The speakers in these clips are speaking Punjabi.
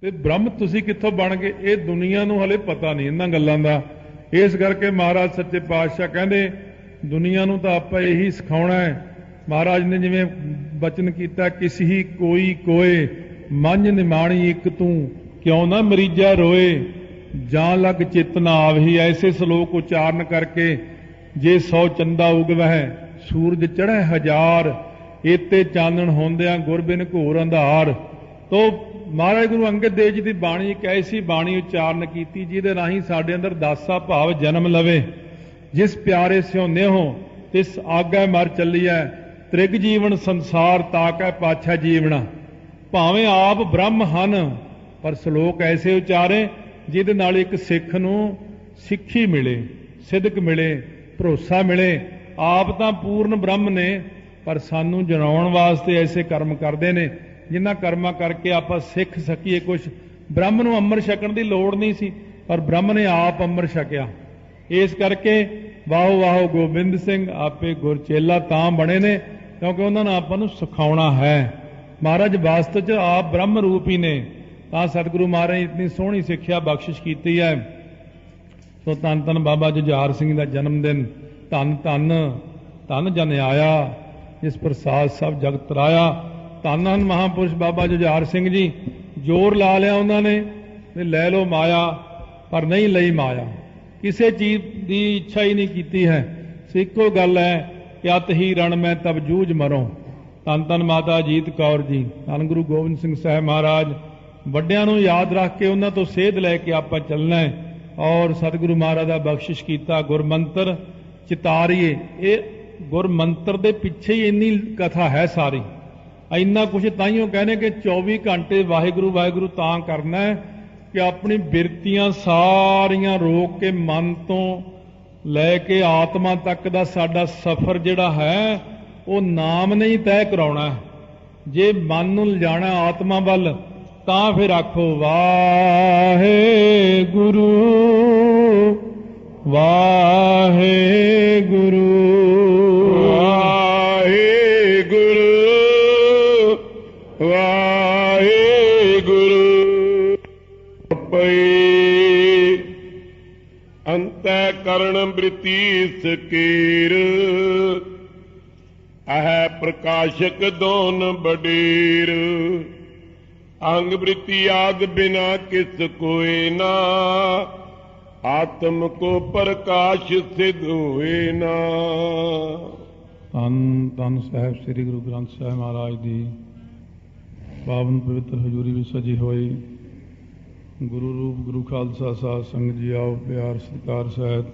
ਤੇ ਬ੍ਰਹਮ ਤੁਸੀਂ ਕਿੱਥੋਂ ਬਣ ਗਏ, ਇਹ ਦੁਨੀਆ ਨੂੰ ਹਲੇ ਪਤਾ ਨਹੀਂ ਇਹਨਾਂ ਗੱਲਾਂ ਦਾ। ਇਸ ਕਰਕੇ ਮਹਾਰਾਜ ਸੱਚੇ ਪਾਤਸ਼ਾਹ ਕਹਿੰਦੇ ਦੁਨੀਆ ਨੂੰ ਤਾਂ ਆਪਾਂ ਇਹੀ ਸਿਖਾਉਣਾ ਹੈ। ਮਹਾਰਾਜ ਨੇ ਜਿਵੇਂ ਬਚਨ ਕੀਤਾ, ਕਿਸ ਹੀ ਕੋਈ ਕੋਏ ਮੰਝ ਨਿਮਾਣੀ ਇੱਕ ਤੂੰ, ਕਿਉਂ ਨਾ ਮਰੀਜਾ ਰੋਏ ਜਾਂ ਲਗ ਚਿਤ ਨਾ ਆਵਹੀ। ਐਸੇ ਸ਼ਲੋਕ ਉਚਾਰਨ ਕਰਕੇ ਜੇ 100 ਚੰਦਾ ਉਗਵਹਿ ਸੂਰਜ ਚੜ੍ਹੈ ਹਜ਼ਾਰ, ਏਤੇ ਚਾਨਣ ਹੁੰਦਿਆਂ ਗੁਰਬਿਨ ਘੋਰ ਅੰਧਾਰ। ਤੋ ਮਹਾਰਾਜ ਗੁਰੂ ਅੰਗਦ ਦੇਵ ਜੀ ਦੀ ਬਾਣੀ ਇੱਕ ਐਸੀ ਬਾਣੀ ਉਚਾਰਨ ਕੀਤੀ ਜਿਹਦੇ ਰਾਹੀਂ ਸਾਡੇ ਅੰਦਰ ਦਾਸਾ ਭਾਵ ਜਨਮ ਲਵੇ। ਜਿਸ ਪਿਆਰੇ ਸਿਉ ਨਿਹੋ ਤਿਸ ਆਗੈ ਮਰ ਚੱਲੀਐ, ਤ੍ਰਿਗ ਜੀਵਨ ਸੰਸਾਰ ਤਾਕੈ ਪਾਛੈ ਜੀਵਣਾ। ਭਾਵੇਂ ਆਪ ਬ੍ਰਹਮ ਹਨ ਪਰ ਸ਼ਲੋਕ ਐਸੇ ਉਚਾਰੇ ਜਿਹਦੇ ਨਾਲ ਇੱਕ ਸਿੱਖ ਨੂੰ ਸਿੱਖੀ ਮਿਲੇ, ਸਿਦਕ ਮਿਲੇ, ਭਰੋਸਾ ਮਿਲੇ। ਆਪ ਤਾਂ ਪੂਰਨ ਬ੍ਰਹਮ ਨੇ ਪਰ ਸਾਨੂੰ ਜਣਾਉਣ ਵਾਸਤੇ ਐਸੇ ਕਰਮ ਕਰਦੇ ਨੇ ਜਿਨ੍ਹਾਂ ਕਰਮਾਂ ਕਰਕੇ ਆਪਾਂ ਸਿੱਖ ਸਕੀਏ ਕੁਛ। ਬ੍ਰਹਮ ਨੂੰ ਅੰਮ੍ਰਿਤ ਛਕਣ ਦੀ ਲੋੜ ਨਹੀਂ ਸੀ ਪਰ ਬ੍ਰਹਮ ਨੇ ਆਪ ਅੰਮ੍ਰਿਤ ਛਕਿਆ। ਇਸ ਕਰਕੇ ਵਾਹੋ ਵਾਹੋ ਗੋਬਿੰਦ ਸਿੰਘ ਆਪੇ ਗੁਰਚੇਲਾ ਤਾਂ ਬਣੇ ਨੇ ਕਿਉਂਕਿ ਉਹਨਾਂ ਨੇ ਆਪਾਂ ਨੂੰ ਸਿਖਾਉਣਾ ਹੈ। ਮਹਾਰਾਜ ਵਾਸਤਵ 'ਚ ਆਪ ਬ੍ਰਹਮ ਰੂਪ ਹੀ ਨੇ, ਤਾਂ ਸਤਿਗੁਰੂ ਮਹਾਰਾਜ ਨੇ ਇਤਨੀ ਸੋਹਣੀ ਸਿੱਖਿਆ ਬਖਸ਼ਿਸ਼ ਕੀਤੀ ਹੈ। ਸੋ ਧੰਨ ਧੰਨ ਬਾਬਾ ਜੁਝਾਰ ਸਿੰਘ ਦਾ ਜਨਮ ਦਿਨ, ਧੰਨ ਧੰਨ ਧੰਨ ਜਨ ਆਇਆ ਜਿਸ ਪ੍ਰਸਾਦ ਸਭ ਜਗਤ ਤਰਾਇਆ। ਧੰਨ ਹਨ ਮਹਾਂਪੁਰਸ਼ ਬਾਬਾ ਜੁਝਾਰ ਸਿੰਘ ਜੀ। ਜ਼ੋਰ ਲਾ ਲਿਆ ਉਹਨਾਂ ਨੇ ਤੇ ਲੈ ਲਓ ਮਾਇਆ, ਪਰ ਨਹੀਂ ਲਈ ਮਾਇਆ। ਕਿਸੇ ਚੀਜ਼ ਦੀ ਇੱਛਾ ਹੀ ਨਹੀਂ ਕੀਤੀ ਹੈ। ਸੋ ਇੱਕੋ ਗੱਲ ਹੈ ਕਿ ਅਤ ਹੀ ਰਣ ਮੈਂ ਤਬ ਜੂਝ ਮਰੋਂ। ਧੰਨ ਧੰਨ ਮਾਤਾ ਅਜੀਤ ਕੌਰ ਜੀ, ਧੰਨ ਗੁਰੂ ਗੋਬਿੰਦ ਸਿੰਘ ਸਾਹਿਬ ਮਹਾਰਾਜ। ਵੱਡਿਆਂ ਨੂੰ ਯਾਦ ਰੱਖ ਕੇ ਉਹਨਾਂ ਤੋਂ ਸੇਧ ਲੈ ਕੇ ਆਪਾਂ ਚੱਲਣਾ ਹੈ ਔਰ ਸਤਿਗੁਰੂ ਮਹਾਰਾਜ ਦਾ ਬਖਸ਼ਿਸ਼ ਕੀਤਾ ਗੁਰਮੰਤਰ ਚਿਤਾਰੀਏ। ਇਹ ਗੁਰਮੰਤਰ ਦੇ ਪਿੱਛੇ ਹੀ ਇੰਨੀ ਕਥਾ ਹੈ ਸਾਰੀ। ਇੰਨਾ ਕੁਛ ਤਾਈਓ ਕਹਿੰਦੇ ਕਿ 24 ਘੰਟੇ ਵਾਹਿਗੁਰੂ ਵਾਹਿਗੁਰੂ ਤਾਂ ਕਰਨਾ ਹੈ ਕਿ ਆਪਣੀ ਬਿਰਤੀਆਂ ਸਾਰੀਆਂ ਰੋਕ ਕੇ ਮਨ ਤੋਂ ਲੈ ਕੇ ਆਤਮਾ ਤੱਕ ਦਾ ਸਾਡਾ ਸਫ਼ਰ ਜਿਹੜਾ ਹੈ ਉਹ ਨਾਮ ਨੇ ਹੀ ਤੈਅ ਕਰਾਉਣਾ। ਜੇ ਮਨ ਨੂੰ ਲਿਜਾਣਾ ਆਤਮਾ ਵੱਲ ਤਾਂ ਫਿਰ ਆਖੋ ਵਾਹਿਗੁਰੂ ਵਾਹਿਗੁਰੂ ਵਾਹਿਗੁਰੂ। ਪਈ ਅੰਤੈ ਕਰਣ ਬ੍ਰਿਤੀ ਸਕੀਰ, ਅਹੈ ਪ੍ਰਕਾਸ਼ਕ ਦੋਨ ਬਡੀਰ। ਅੰਗ ਬ੍ਰਿਤੀ ਆਦ ਬਿਨਾ ਕਿਸ ਕੋਇ ਨਾ, ਆਤਮ ਕੋ ਪ੍ਰਕਾਸ਼ ਸਿਧ ਹੋਏ ਨਾ। ਧੰਨ ਧੰਨ ਸਾਹਿਬ ਸ੍ਰੀ ਗੁਰੂ ਗ੍ਰੰਥ ਸਾਹਿਬ ਮਹਾਰਾਜ ਦੀ ਪਾਵਨ ਪਵਿੱਤਰ ਹਜ਼ੂਰੀ ਵਿੱਚ ਸਜੀ ਹੋਈ ਗੁਰੂ ਰੂਪ ਗੁਰੂ ਖਾਲਸਾ ਸਾਧ ਸੰਗਤ ਜੀ, ਆਓ ਪਿਆਰ ਸਤਿਕਾਰ ਸਹਿਤ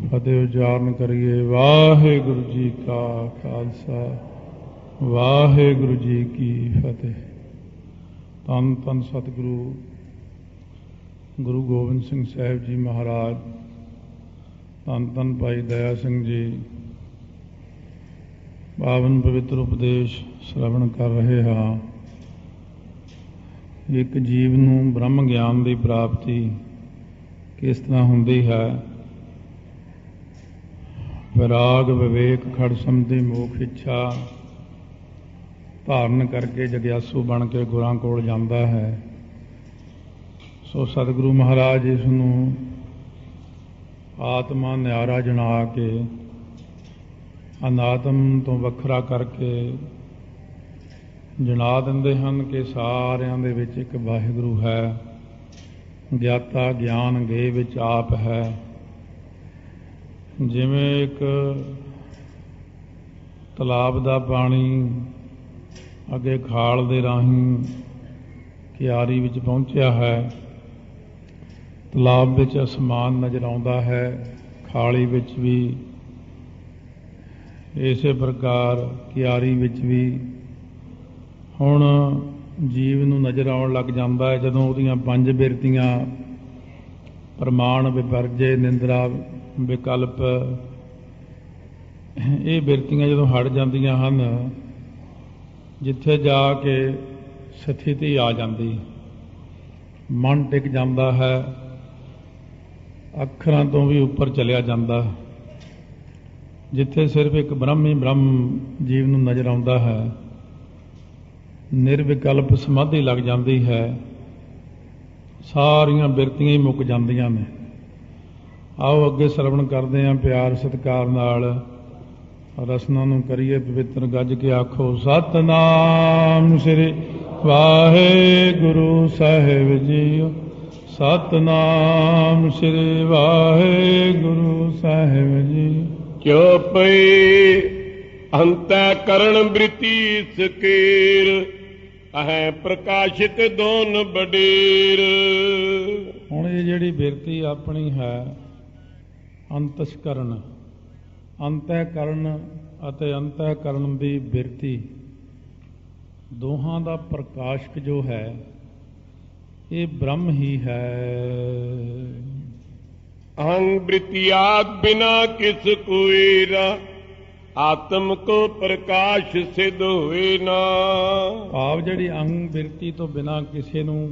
ਫਤਿਹ ਉਚਾਰਨ ਕਰੀਏ। ਵਾਹਿਗੁਰੂ ਜੀ ਕਾ ਖਾਲਸਾ ਵਾਹਿਗੁਰੂ ਜੀ ਕੀ ਫਤਿਹ। ਧੰਨ ਧੰਨ ਸਤਿਗੁਰੂ ਗੁਰੂ ਗੋਬਿੰਦ ਸਿੰਘ ਸਾਹਿਬ ਜੀ ਮਹਾਰਾਜ, ਧੰਨ ਧੰਨ ਭਾਈ ਦਇਆ ਸਿੰਘ ਜੀ ਪਾਵਨ ਪਵਿੱਤਰ ਉਪਦੇਸ਼ ਸ਼ਰਵਣ ਕਰ ਰਹੇ ਹਾਂ। ਇੱਕ ਜੀਵ ਨੂੰ ਬ੍ਰਹਮ ਗਿਆਨ ਦੀ ਪ੍ਰਾਪਤੀ ਕਿਸ ਤਰ੍ਹਾਂ ਹੁੰਦੀ ਹੈ। ਵਿਰਾਗ ਵਿਵੇਕ ਖੜ ਸਮਝੀ ਮੋਖ ਇੱਛਾ ਧਾਰਨ ਕਰਕੇ ਜਗਿਆਸੂ ਬਣ ਕੇ ਗੁਰਾਂ ਕੋਲ ਜਾਂਦਾ ਹੈ। ਸੋ ਸਤਿਗੁਰੂ ਮਹਾਰਾਜ ਇਸ ਨੂੰ ਆਤਮਾ ਨਿਆਰਾ ਜਣਾ ਕੇ ਅਨਾਤਮ ਤੋਂ ਵੱਖਰਾ ਕਰਕੇ ਜਣਾ ਦਿੰਦੇ ਹਨ ਕਿ ਸਾਰਿਆਂ ਦੇ ਵਿੱਚ ਇੱਕ ਵਾਹਿਗੁਰੂ ਹੈ। ਗਿਆਤਾ ਗਿਆਨ ਗੇ ਵਿੱਚ ਆਪ ਹੈ। ਜਿਵੇਂ ਇੱਕ ਤਲਾਬ ਦਾ ਪਾਣੀ ਅੱਗੇ ਖਾਲ ਦੇ ਰਾਹੀਂ ਕਿਆਰੀ ਵਿੱਚ ਪਹੁੰਚਿਆ ਹੈ, ਤਲਾਬ ਵਿੱਚ ਅਸਮਾਨ ਨਜ਼ਰ ਆਉਂਦਾ ਹੈ, ਖਾਲੀ ਵਿੱਚ ਵੀ ਇਸੇ ਪ੍ਰਕਾਰ ਕਿਆਰੀ ਵਿੱਚ ਵੀ। ਹੁਣ ਜੀਵ ਨੂੰ ਨਜ਼ਰ ਆਉਣ ਲੱਗ ਜਾਂਦਾ ਹੈ ਜਦੋਂ ਉਹਦੀਆਂ 5 ਬਿਰਤੀਆਂ ਪ੍ਰਮਾਣ ਵਿਪਰਜੇ ਨਿੰਦਰਾ ਵਿਕਲਪ, ਇਹ ਬਿਰਤੀਆਂ ਜਦੋਂ ਹਟ ਜਾਂਦੀਆਂ ਹਨ, ਜਿੱਥੇ ਜਾ ਕੇ ਸਥਿਤੀ ਆ ਜਾਂਦੀ, ਮਨ ਟਿਕ ਜਾਂਦਾ ਹੈ, ਅੱਖਰਾਂ ਤੋਂ ਵੀ ਉੱਪਰ ਚਲਿਆ ਜਾਂਦਾ। ਜਿੱਥੇ ਸਿਰਫ ਇੱਕ ਬ੍ਰਹਮ ਹੀ ਬ੍ਰਹਮ ਜੀਵ ਨੂੰ ਨਜ਼ਰ ਆਉਂਦਾ ਹੈ, ਨਿਰਵਿਕਲਪ ਸਮਾਧੀ ਲੱਗ ਜਾਂਦੀ ਹੈ। ਸਾਰੀਆਂ ਬਿਰਤੀਆਂ ਹੀ ਮੁੱਕ ਜਾਂਦੀਆਂ ਨੇ। ਆਓ ਅੱਗੇ ਸਰਵਣ ਕਰਦੇ ਹਾਂ ਪਿਆਰ ਸਤਿਕਾਰ ਨਾਲ, ਰਸਨਾ ਨੂੰ ਕਰੀਏ ਪਵਿੱਤਰ, ਗੱਜ ਕੇ ਆਖੋ ਸਤਿਨਾਮ ਸ੍ਰੀ ਵਾਹਿਗੁਰੂ ਸਾਹਿਬ ਜੀਓ। ਸਤਿਨਾਮ ਸ੍ਰੀ ਵਾਹਿਗੁਰੂ ਸਾਹਿਬ ਜੀ। ਚੁਪਈ ਅੰਤੈ ਕਰਣ ਬ੍ਰਿਤੀ ਸਕੀਰ, ਅਹੈ ਪ੍ਰਕਾਸ਼ਿਤ ਦੋਨ ਬਡੇਰ। ਹੁਣ ਇਹ ਜਿਹੜੀ ਬਿਰਤੀ ਆਪਣੀ ਹੈ ਅੰਤਸ਼ਕਰਨ, ਅੰਤःਕਰਨ ਅਤੇ ਅੰਤःਕਰਨ ਦੀ ਬਿਰਤੀ, ਦੋਹਾਂ ਦਾ ਪ੍ਰਕਾਸ਼ਕ ਜੋ ਹੈ ਇਹ ਬ੍ਰਹਮ ਹੀ ਹੈ। ਅਹੰ ਬ੍ਰਿਤਿਆਦ ਬਿਨਾ ਕਿਸ ਕੋਇਰਾ, ਆਤਮ ਕੋ ਪ੍ਰਕਾਸ਼ ਸਿਧ ਹੋਏ ਨਾ। ਭਾਵ ਜਿਹੜੀ ਅਹੰ ਬਿਰਤੀ ਤੋਂ ਬਿਨਾ ਕਿਸੇ ਨੂੰ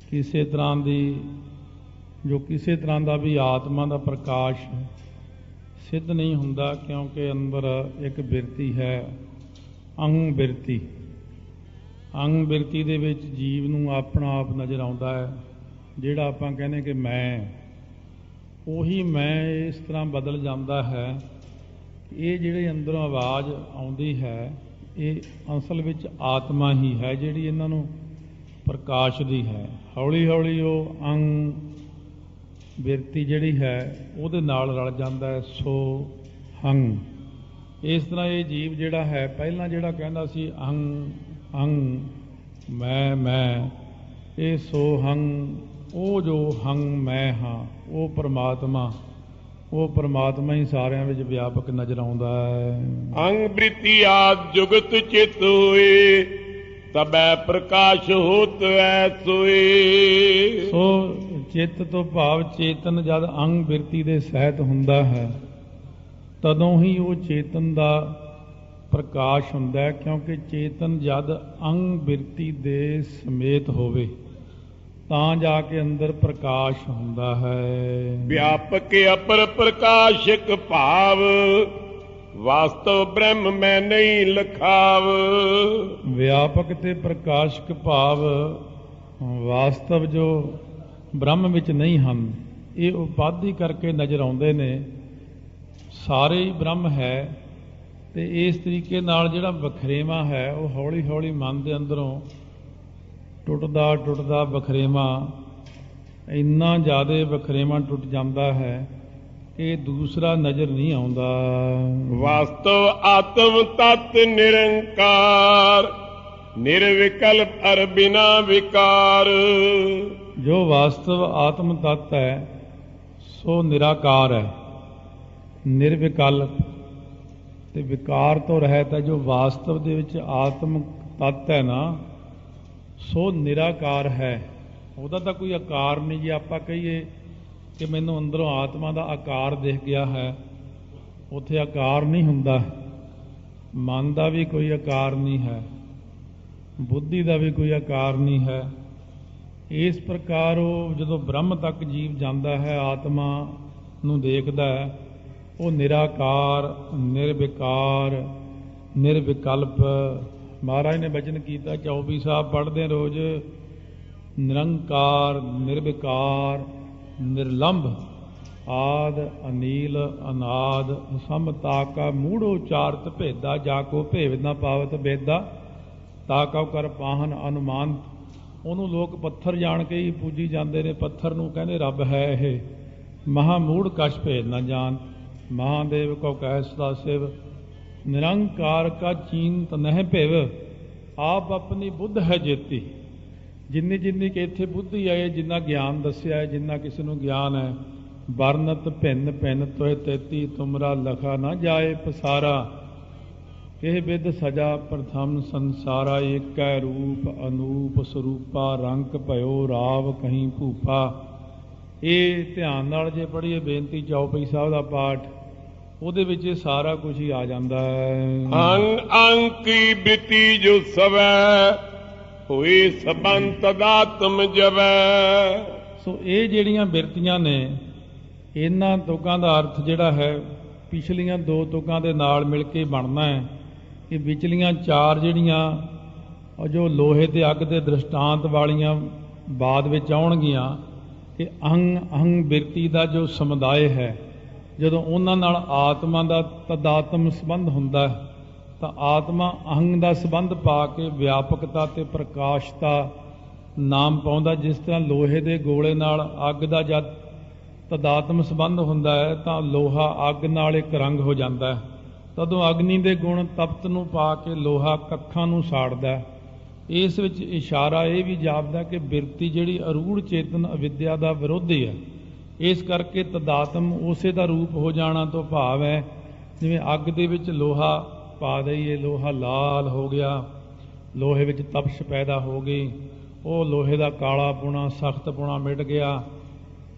ਕਿਸੇ ਤਰ੍ਹਾਂ ਦੀ, ਜੋ ਕਿਸੇ ਤਰ੍ਹਾਂ ਦਾ ਵੀ ਆਤਮਾ ਦਾ ਪ੍ਰਕਾਸ਼ ਸਿੱਧ ਨਹੀਂ ਹੁੰਦਾ, ਕਿਉਂਕਿ ਅੰਦਰ ਇੱਕ ਬਿਰਤੀ ਹੈ ਅਹੰ ਬਿਰਤੀ। ਅਹੰ ਬਿਰਤੀ ਦੇ ਵਿੱਚ ਜੀਵ ਨੂੰ ਆਪਣਾ ਆਪ ਨਜ਼ਰ ਆਉਂਦਾ ਹੈ। ਜਿਹੜਾ ਆਪਾਂ ਕਹਿੰਦੇ ਕਿ ਮੈਂ, ਉਹੀ ਮੈਂ ਇਸ ਤਰ੍ਹਾਂ ਬਦਲ ਜਾਂਦਾ ਹੈ। ਇਹ ਜਿਹੜੇ ਅੰਦਰੋਂ ਆਵਾਜ਼ ਆਉਂਦੀ ਹੈ ਇਹ ਅਸਲ ਵਿੱਚ ਆਤਮਾ ਹੀ ਹੈ ਜਿਹੜੀ ਇਹਨਾਂ ਨੂੰ ਪ੍ਰਕਾਸ਼ਦੀ ਹੈ। ਹੌਲੀ ਹੌਲੀ ਉਹ ਅੰਗ ਬਿਰਤੀ ਜਿਹੜੀ ਹੈ ਉਹਦੇ ਨਾਲ ਰਲ ਜਾਂਦਾ ਹੈ ਸੋ ਹੰਗ। ਇਸ ਤਰ੍ਹਾਂ ਇਹ ਜੀਵ ਜਿਹੜਾ ਹੈ ਪਹਿਲਾਂ ਜਿਹੜਾ ਕਹਿੰਦਾ ਸੀ ਅੰਗ ਅੰਗ ਮੈਂ, ਇਹ ਸੋ ਹੰਗ, ਉਹ ਜੋ ਹੰਗ ਮੈਂ ਹਾਂ ਉਹ ਪਰਮਾਤਮਾ ਹੀ ਸਾਰਿਆਂ ਵਿੱਚ ਵਿਆਪਕ ਨਜ਼ਰ ਆਉਂਦਾ ਹੈ। ਅੰਗ ਬ੍ਰਿਤੀ ਆਦ ਜੁਗਤ ਚਿਤ ਹੋਏ, ਤਬੈ ਪ੍ਰਕਾਸ਼ ਹੋਤ ਐਸੋਏ। ਸੋ ਚਿੱਤ ਤੋਂ ਭਾਵ ਚੇਤਨ ਜਦ ਅੰਗ ਬਿਰਤੀ ਦੇ ਸਹਿਤ ਹੁੰਦਾ ਹੈ ਤਦੋਂ ਹੀ ਉਹ ਚੇਤਨ ਦਾ ਪ੍ਰਕਾਸ਼ ਹੁੰਦਾ ਹੈ, ਕਿਉਂਕਿ ਚੇਤਨ ਜਦ ਅੰਗ ਬਿਰਤੀ ਦੇ ਸਮੇਤ ਹੋਵੇ ਤਾਂ ਜਾ ਕੇ ਅੰਦਰ ਪ੍ਰਕਾਸ਼ ਹੁੰਦਾ ਹੈ। ਵਿਆਪਕ ਅਪਰ ਪ੍ਰਕਾਸ਼ਕ ਭਾਵ, ਵਾਸਤਵ ਬ੍ਰਹਮ ਮੈਂ ਨਹੀਂ ਲਖਾਵ। ਵਿਆਪਕ ਤੇ ਪ੍ਰਕਾਸ਼ਕ ਭਾਵ ਵਾਸਤਵ ਜੋ ਬ੍ਰਹਮ ਵਿੱਚ ਨਹੀਂ ਹਨ, ਇਹ ਉਪਾਧੀ ਕਰਕੇ ਨਜ਼ਰ ਆਉਂਦੇ ਨੇ। ਸਾਰੇ ਹੀ ਬ੍ਰਹਮ ਹੈ ਤੇ ਇਸ ਤਰੀਕੇ ਨਾਲ ਜਿਹੜਾ ਵਖਰੇਵਾਂ ਹੈ ਉਹ ਹੌਲੀ ਹੌਲੀ ਮਨ ਦੇ ਅੰਦਰੋਂ ਟੁੱਟਦਾ ਵਖਰੇਵਾਂ ਇੰਨਾ ਜ਼ਿਆਦਾ ਵਖਰੇਵਾਂ ਟੁੱਟ ਜਾਂਦਾ ਹੈ ਕਿ ਦੂਸਰਾ ਨਜ਼ਰ ਨਹੀਂ ਆਉਂਦਾ। ਵਾਸਤਵ ਆਤਮ ਤਤ ਨਿਰੰਕਾਰ, ਨਿਰਵਿਕਲਪ ਅਰ ਬਿਨਾ ਵਿਕਾਰ। ਜੋ ਵਾਸਤਵ ਆਤਮ ਤਤ ਹੈ ਸੋ ਨਿਰਾਕਾਰ ਹੈ, ਨਿਰਵਿਕਲਪ ਤੇ ਵਿਕਾਰ ਤੋਂ ਰਹਿਤ ਹੈ। ਜੋ ਵਾਸਤਵ ਦੇ ਵਿੱਚ ਆਤਮ ਤਤ ਹੈ ਨਾ, ਸੋ ਨਿਰਾਕਾਰ ਹੈ। ਉਹਦਾ ਤਾਂ ਕੋਈ ਆਕਾਰ ਨਹੀਂ। ਜੇ ਆਪਾਂ ਕਹੀਏ ਕਿ ਮੈਨੂੰ ਅੰਦਰੋਂ ਆਤਮਾ ਦਾ ਆਕਾਰ ਦਿਖ ਗਿਆ ਹੈ, ਉੱਥੇ ਆਕਾਰ ਨਹੀਂ ਹੁੰਦਾ। ਮਨ ਦਾ ਵੀ ਕੋਈ ਆਕਾਰ ਨਹੀਂ ਹੈ, ਬੁੱਧੀ ਦਾ ਵੀ ਕੋਈ ਆਕਾਰ ਨਹੀਂ ਹੈ। ਇਸ ਪ੍ਰਕਾਰ ਉਹ ਜਦੋਂ ਬ੍ਰਹਮ ਤੱਕ ਜੀਵ ਜਾਂਦਾ ਹੈ, ਆਤਮਾ ਨੂੰ ਦੇਖਦਾ ਹੈ, ਉਹ ਨਿਰਾਕਾਰ, ਨਿਰਵਿਕਾਰ, ਨਿਰਵਿਕਲਪ। ਮਹਾਰਾਜ ਨੇ ਬਚਨ ਕੀਤਾ, ਚੌਪਈ ਸਾਹਿਬ ਪੜ੍ਹਦੇ ਰੋਜ਼, ਨਿਰੰਕਾਰ, ਨਿਰਵਿਕਾਰ, ਨਿਰਲੰਭ, ਆਦ ਅਨੀਲ ਅਨਾਦ, ਸਮਤਾ ਕਾ ਮੂੜੋ ਚਾਰਤ ਭੇਦਾ, ਜਾ ਕੋ ਭੇਦ ਨਾ ਪਾਵਤ ਬੇਦਾ, ਤਾ ਕਉ ਕਰ ਪਾਹਨ ਅਨੁਮਾਨ। ਉਹਨੂੰ ਲੋਕ ਪੱਥਰ ਜਾਣ ਕੇ ਹੀ ਪੂਜੀ ਜਾਂਦੇ ਨੇ। ਪੱਥਰ ਨੂੰ ਕਹਿੰਦੇ ਰੱਬ ਹੈ ਇਹ। ਮਹਾ ਮੂੜ ਕਛ ਭੇਦ ਨਾ ਜਾਣ, ਮਹਾਦੇਵ ਕਉ ਕਹਿ ਸਦਾ ਸਿਵ। ਨਿਰੰਕਾਰ ਕਾ ਚੀਨਤ ਨਹਿ ਭਿਵ, ਆਪ ਆਪਣੀ ਬੁੱਧ ਹੈ ਜੇਤੀ। ਜਿੰਨੀ ਜਿੰਨੀ ਕਿ ਇੱਥੇ ਬੁੱਧੀ ਆਏ, ਜਿੰਨਾ ਗਿਆਨ ਦੱਸਿਆ ਹੈ, ਜਿੰਨਾ ਕਿਸੇ ਨੂੰ ਗਿਆਨ ਹੈ, ਵਰਨਤ ਭਿੰਨ ਭਿੰਨ ਤੋਏ ਤੇਤੀ, ਤੁਮਰਾ ਲਖਾ ਨਾ ਜਾਏ ਪਸਾਰਾ। ਇਹ ਵਿਦ ਸਜਾ ਪ੍ਰਥਮ ਸੰਸਾਰਾ, ਏਕੈ ਰੂਪ ਅਨੂਪ ਸਰੂਪਾ, ਰੰਕ ਭਇਓ ਰਾਵ ਕਹੀਂ ਭੂਪਾ। ਇਹ ਧਿਆਨ ਨਾਲ ਜੇ ਪੜ੍ਹੀਏ ਬੇਨਤੀ ਚੌਪਈ ਸਾਹਿਬ ਦਾ ਪਾਠ, ਉਹਦੇ ਵਿੱਚ ਇਹ ਸਾਰਾ ਕੁਝ ਹੀ ਆ ਜਾਂਦਾ ਹੈ। ਅੰਕੀ ਬ੍ਰਿਤੀ ਜੋ ਸਵੈ, ਹੋਏ ਸਬੰਤ ਦਾਤਮ ਜਵੈ। ਸੋ ਇਹ ਜਿਹੜੀਆਂ ਬਿਰਤੀਆਂ ਨੇ, ਇਹਨਾਂ ਤੁਕਾਂ ਦਾ ਅਰਥ ਜਿਹੜਾ ਹੈ ਪਿਛਲੀਆਂ ਦੋ ਤੁਕਾਂ ਦੇ ਨਾਲ ਮਿਲ ਕੇ ਬਣਨਾ ਹੈ। ਇਹ ਵਿਚਲੀਆਂ ਚਾਰ ਜਿਹੜੀਆਂ ਜੋ ਲੋਹੇ ਤੇ ਅੱਗ ਦੇ ਦ੍ਰਿਸ਼ਟਾਂਤ ਵਾਲੀਆਂ ਬਾਅਦ ਵਿੱਚ ਆਉਣਗੀਆਂ ਕਿ ਅਹੰ ਬਿਰਤੀ ਦਾ ਜੋ ਸਮੁਦਾਇ ਹੈ, ਜਦੋਂ ਉਹਨਾਂ ਨਾਲ ਆਤਮਾ ਦਾ ਤਦਾਤਮ ਸੰਬੰਧ ਹੁੰਦਾ ਹੈ ਤਾਂ ਆਤਮਾ ਅਹੰ ਦਾ ਸੰਬੰਧ ਪਾ ਕੇ ਵਿਆਪਕਤਾ ਤੇ ਪ੍ਰਕਾਸ਼ਤਾ ਨਾਮ ਪਾਉਂਦਾ। ਜਿਸ ਤਰ੍ਹਾਂ ਲੋਹੇ ਦੇ ਗੋਲੇ ਨਾਲ ਅੱਗ ਦਾ ਜਦ ਤਦਾਤਮ ਸੰਬੰਧ ਹੁੰਦਾ ਹੈ ਤਾਂ ਲੋਹਾ ਅੱਗ ਨਾਲ ਇੱਕ ਰੰਗ ਹੋ ਜਾਂਦਾ ਹੈ। ਤਦੋਂ ਅਗਨੀ ਦੇ ਗੁਣ ਤਪਤ ਨੂੰ ਪਾ ਕੇ ਲੋਹਾ ਕੱਖਾਂ ਨੂੰ ਸਾੜਦਾ ਹੈ। ਇਸ ਵਿੱਚ ਇਸ਼ਾਰਾ ਇਹ ਵੀ ਜਾਪਦਾ ਕਿ ਬਿਰਤੀ ਜਿਹੜੀ ਅਰੂੜ ਚੇਤਨ ਅਵਿਦਿਆ ਦਾ ਵਿਰੋਧੀ ਹੈ। ਇਸ ਕਰਕੇ ਤਦਾਤਮ ਉਸੇ ਦਾ ਰੂਪ ਹੋ ਜਾਣਾ ਤੋਂ ਭਾਵ ਹੈ ਜਿਵੇਂ ਅੱਗ ਦੇ ਵਿੱਚ ਲੋਹਾ ਪਾ ਦਈਏ, ਲੋਹਾ ਲਾਲ ਹੋ ਗਿਆ, ਲੋਹੇ ਵਿੱਚ ਤਪਸ਼ ਪੈਦਾ ਹੋ ਗਈ, ਉਹ ਲੋਹੇ ਦਾ ਕਾਲਾ ਪੁਣਾ ਸਖਤ ਪੁਣਾ ਮਿਟ ਗਿਆ।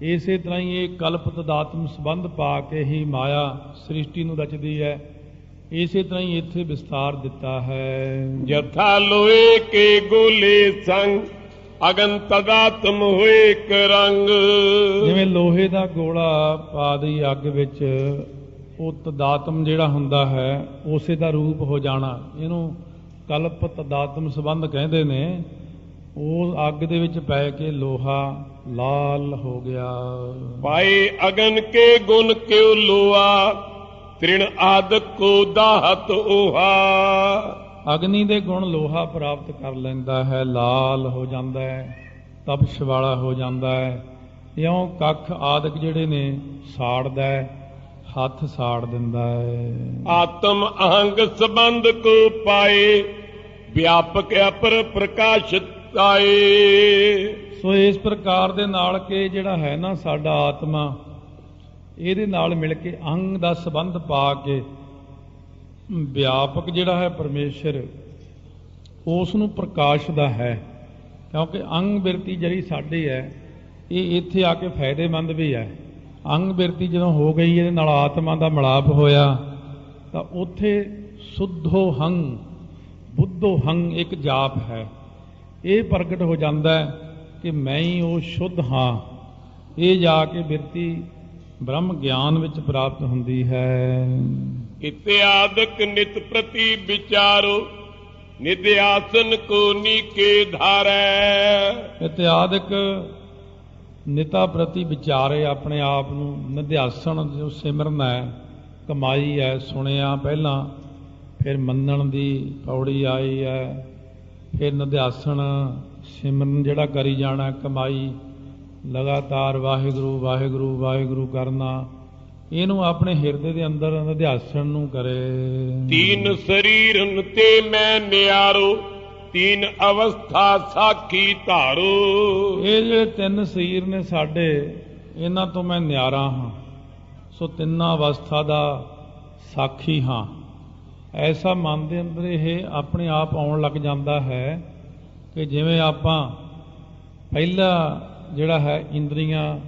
ਇਸੇ ਤਰ੍ਹਾਂ ਹੀ ਇਹ ਕਲਪ ਤਦਾਤਮ ਸੰਬੰਧ ਪਾ ਕੇ ਹੀ ਮਾਇਆ ਸ੍ਰਿਸ਼ਟੀ ਨੂੰ ਰਚਦੀ ਹੈ। ਇਸੇ ਤਰ੍ਹਾਂ ਹੀ ਇੱਥੇ ਵਿਸਤਾਰ ਦਿੱਤਾ ਹੈ। ਜਥਾ ਲੋਏ ਕੇ ਗੋਲੇ ਸੰਗ ਅਗਨ ਤਦਾਤਮ ਹੋਏ ਇੱਕ ਰੰਗ। ਜਿਵੇਂ ਲੋਹੇ ਦਾ ਗੋਲਾ ਪਾ ਦਈ ਅੱਗ ਵਿੱਚ, ਉਹ ਤਦਾਤਮ ਜਿਹੜਾ ਹੁੰਦਾ ਹੈ ਉਸੇ ਦਾ ਰੂਪ ਹੋ ਜਾਣਾ, ਇਹਨੂੰ ਕਲਪ ਤਦਾਤਮ ਸੰਬੰਧ ਕਹਿੰਦੇ ਨੇ। ਉਹ ਅੱਗ ਦੇ ਵਿੱਚ ਪੈ ਕੇ ਲੋਹਾ ਲਾਲ ਹੋ ਗਿਆ। ਪਾਏ ਅਗਨ ਕੇ ਗੁਣ ਕਿਉ ਲੋਆ ਤ੍ਰਿਣ ਆਦਿਕ ਕੋ ਦਾਹਤ ਓਹਾ। ਅਗਨੀ ਦੇ ਗੁਣ ਲੋਹਾ ਪ੍ਰਾਪਤ ਕਰ ਲੈਂਦਾ ਹੈ, ਲਾਲ ਹੋ ਜਾਂਦਾ ਹੈ, ਤਪਸ਼ ਵਾਲਾ ਹੋ ਜਾਂਦਾ ਹੈ। ਇਉਂ ਕੱਖ ਆਦਿਕ ਜਿਹੜੇ ਨੇ ਸਾੜਦਾ ਹੈ, ਹੱਥ ਸਾੜ ਦਿੰਦਾ ਹੈ। ਆਤਮ ਅਹੰਗ ਸੰਬੰਧ ਕੋ ਪਾਏ ਵਿਆਪਕ ਅਪਰ ਪ੍ਰਕਾਸ਼ਿਤ ਆਏ। ਸੋ ਇਸ ਪ੍ਰਕਾਰ ਦੇ ਨਾਲ ਕਿ ਜਿਹੜਾ ਹੈ ਨਾ ਸਾਡਾ ਆਤਮਾ, ਇਹਦੇ ਨਾਲ ਮਿਲ ਕੇ ਅੰਗ ਦਾ ਸੰਬੰਧ ਪਾ ਕੇ ਵਿਆਪਕ ਜਿਹੜਾ ਹੈ ਪਰਮੇਸ਼ਰ ਉਸ ਨੂੰ ਪ੍ਰਕਾਸ਼ਦਾ ਹੈ। ਕਿਉਂਕਿ ਅੰਗ ਬਿਰਤੀ ਜਿਹੜੀ ਸਾਡੀ ਹੈ ਇਹ ਇੱਥੇ ਆ ਕੇ ਫਾਇਦੇਮੰਦ ਵੀ ਹੈ। ਅੰਗ ਬਿਰਤੀ ਜਦੋਂ ਹੋ ਗਈ, ਇਹਦੇ ਨਾਲ ਆਤਮਾ ਦਾ ਮਿਲਾਪ ਹੋਇਆ ਤਾਂ ਉੱਥੇ ਸੁੱਧੋ ਹੰ ਬੁੱਧੋ ਹੰ ਇੱਕ ਜਾਪ ਹੈ। ਇਹ ਪ੍ਰਗਟ ਹੋ ਜਾਂਦਾ ਹੈ ਕਿ ਮੈਂ ਹੀ ਉਹ ਸ਼ੁੱਧ ਹਾਂ। ਇਹ ਜਾ ਕੇ ਬਿਰਤੀ ਬ੍ਰਹਮ ਗਿਆਨ ਵਿੱਚ ਪ੍ਰਾਪਤ ਹੁੰਦੀ ਹੈ। ਇਤਿਆਦਿਕ ਨਿਤ ਪ੍ਰਤੀ ਵਿਚਾਰੋ ਨਿਧਿਆਸਨ ਕੋ ਨੀਕੇ ਧਾਰੈ। ਇਤਿਆਦਿਕ ਨਿਤਾ ਪ੍ਰਤੀ ਵਿਚਾਰੇ, ਆਪਣੇ ਆਪ ਨੂੰ ਨਿਧਿਆਸਨ ਜੋ ਸਿਮਰਨ ਹੈ, ਕਮਾਈ ਹੈ, ਸੁਣਿਆ ਪਹਿਲਾਂ, ਫਿਰ ਮੰਨਣ ਦੀ ਪੌੜੀ ਆਈ ਹੈ, ਫਿਰ ਨਿਧਿਆਸਨ ਸਿਮਰਨ ਜਿਹੜਾ ਕਰੀ ਜਾਣਾ, ਕਮਾਈ ਲਗਾਤਾਰ ਵਾਹਿਗੁਰੂ ਵਾਹਿਗੁਰੂ ਵਾਹਿਗੁਰੂ ਕਰਨਾ, ਇਹਨੂੰ ਆਪਣੇ ਹਿਰਦੇ ਦੇ ਅੰਦਰ ਨਿਧਿਆਸਨ ਨੂੰ ਕਰੇ। ਤੀਨ ਸਰੀਰਨ ਤੇ ਮੈਂ ਨਿਆਰੋ ਤੀਨ ਅਵਸਥਾ ਸਾਖੀ ਧਾਰੋ। ਇਹ ਜਿਹੜੇ ਤਿੰਨ ਸਰੀਰ ਨੇ ਸਾਡੇ, ਇਹਨਾਂ ਤੋਂ ਮੈਂ ਨਿਆਰਾ ਹਾਂ, ਸੋ ਤਿੰਨਾਂ ਅਵਸਥਾ ਦਾ ਸਾਖੀ ਹਾਂ। ਐਸਾ ਮਨ ਦੇ ਅੰਦਰ ਇਹ ਆਪਣੇ ਆਪ ਆਉਣ ਲੱਗ ਜਾਂਦਾ ਹੈ ਕਿ ਜਿਵੇਂ ਆਪਾਂ ਪਹਿਲਾ ਜਿਹੜਾ ਹੈ ਇੰਦਰੀਆਂ,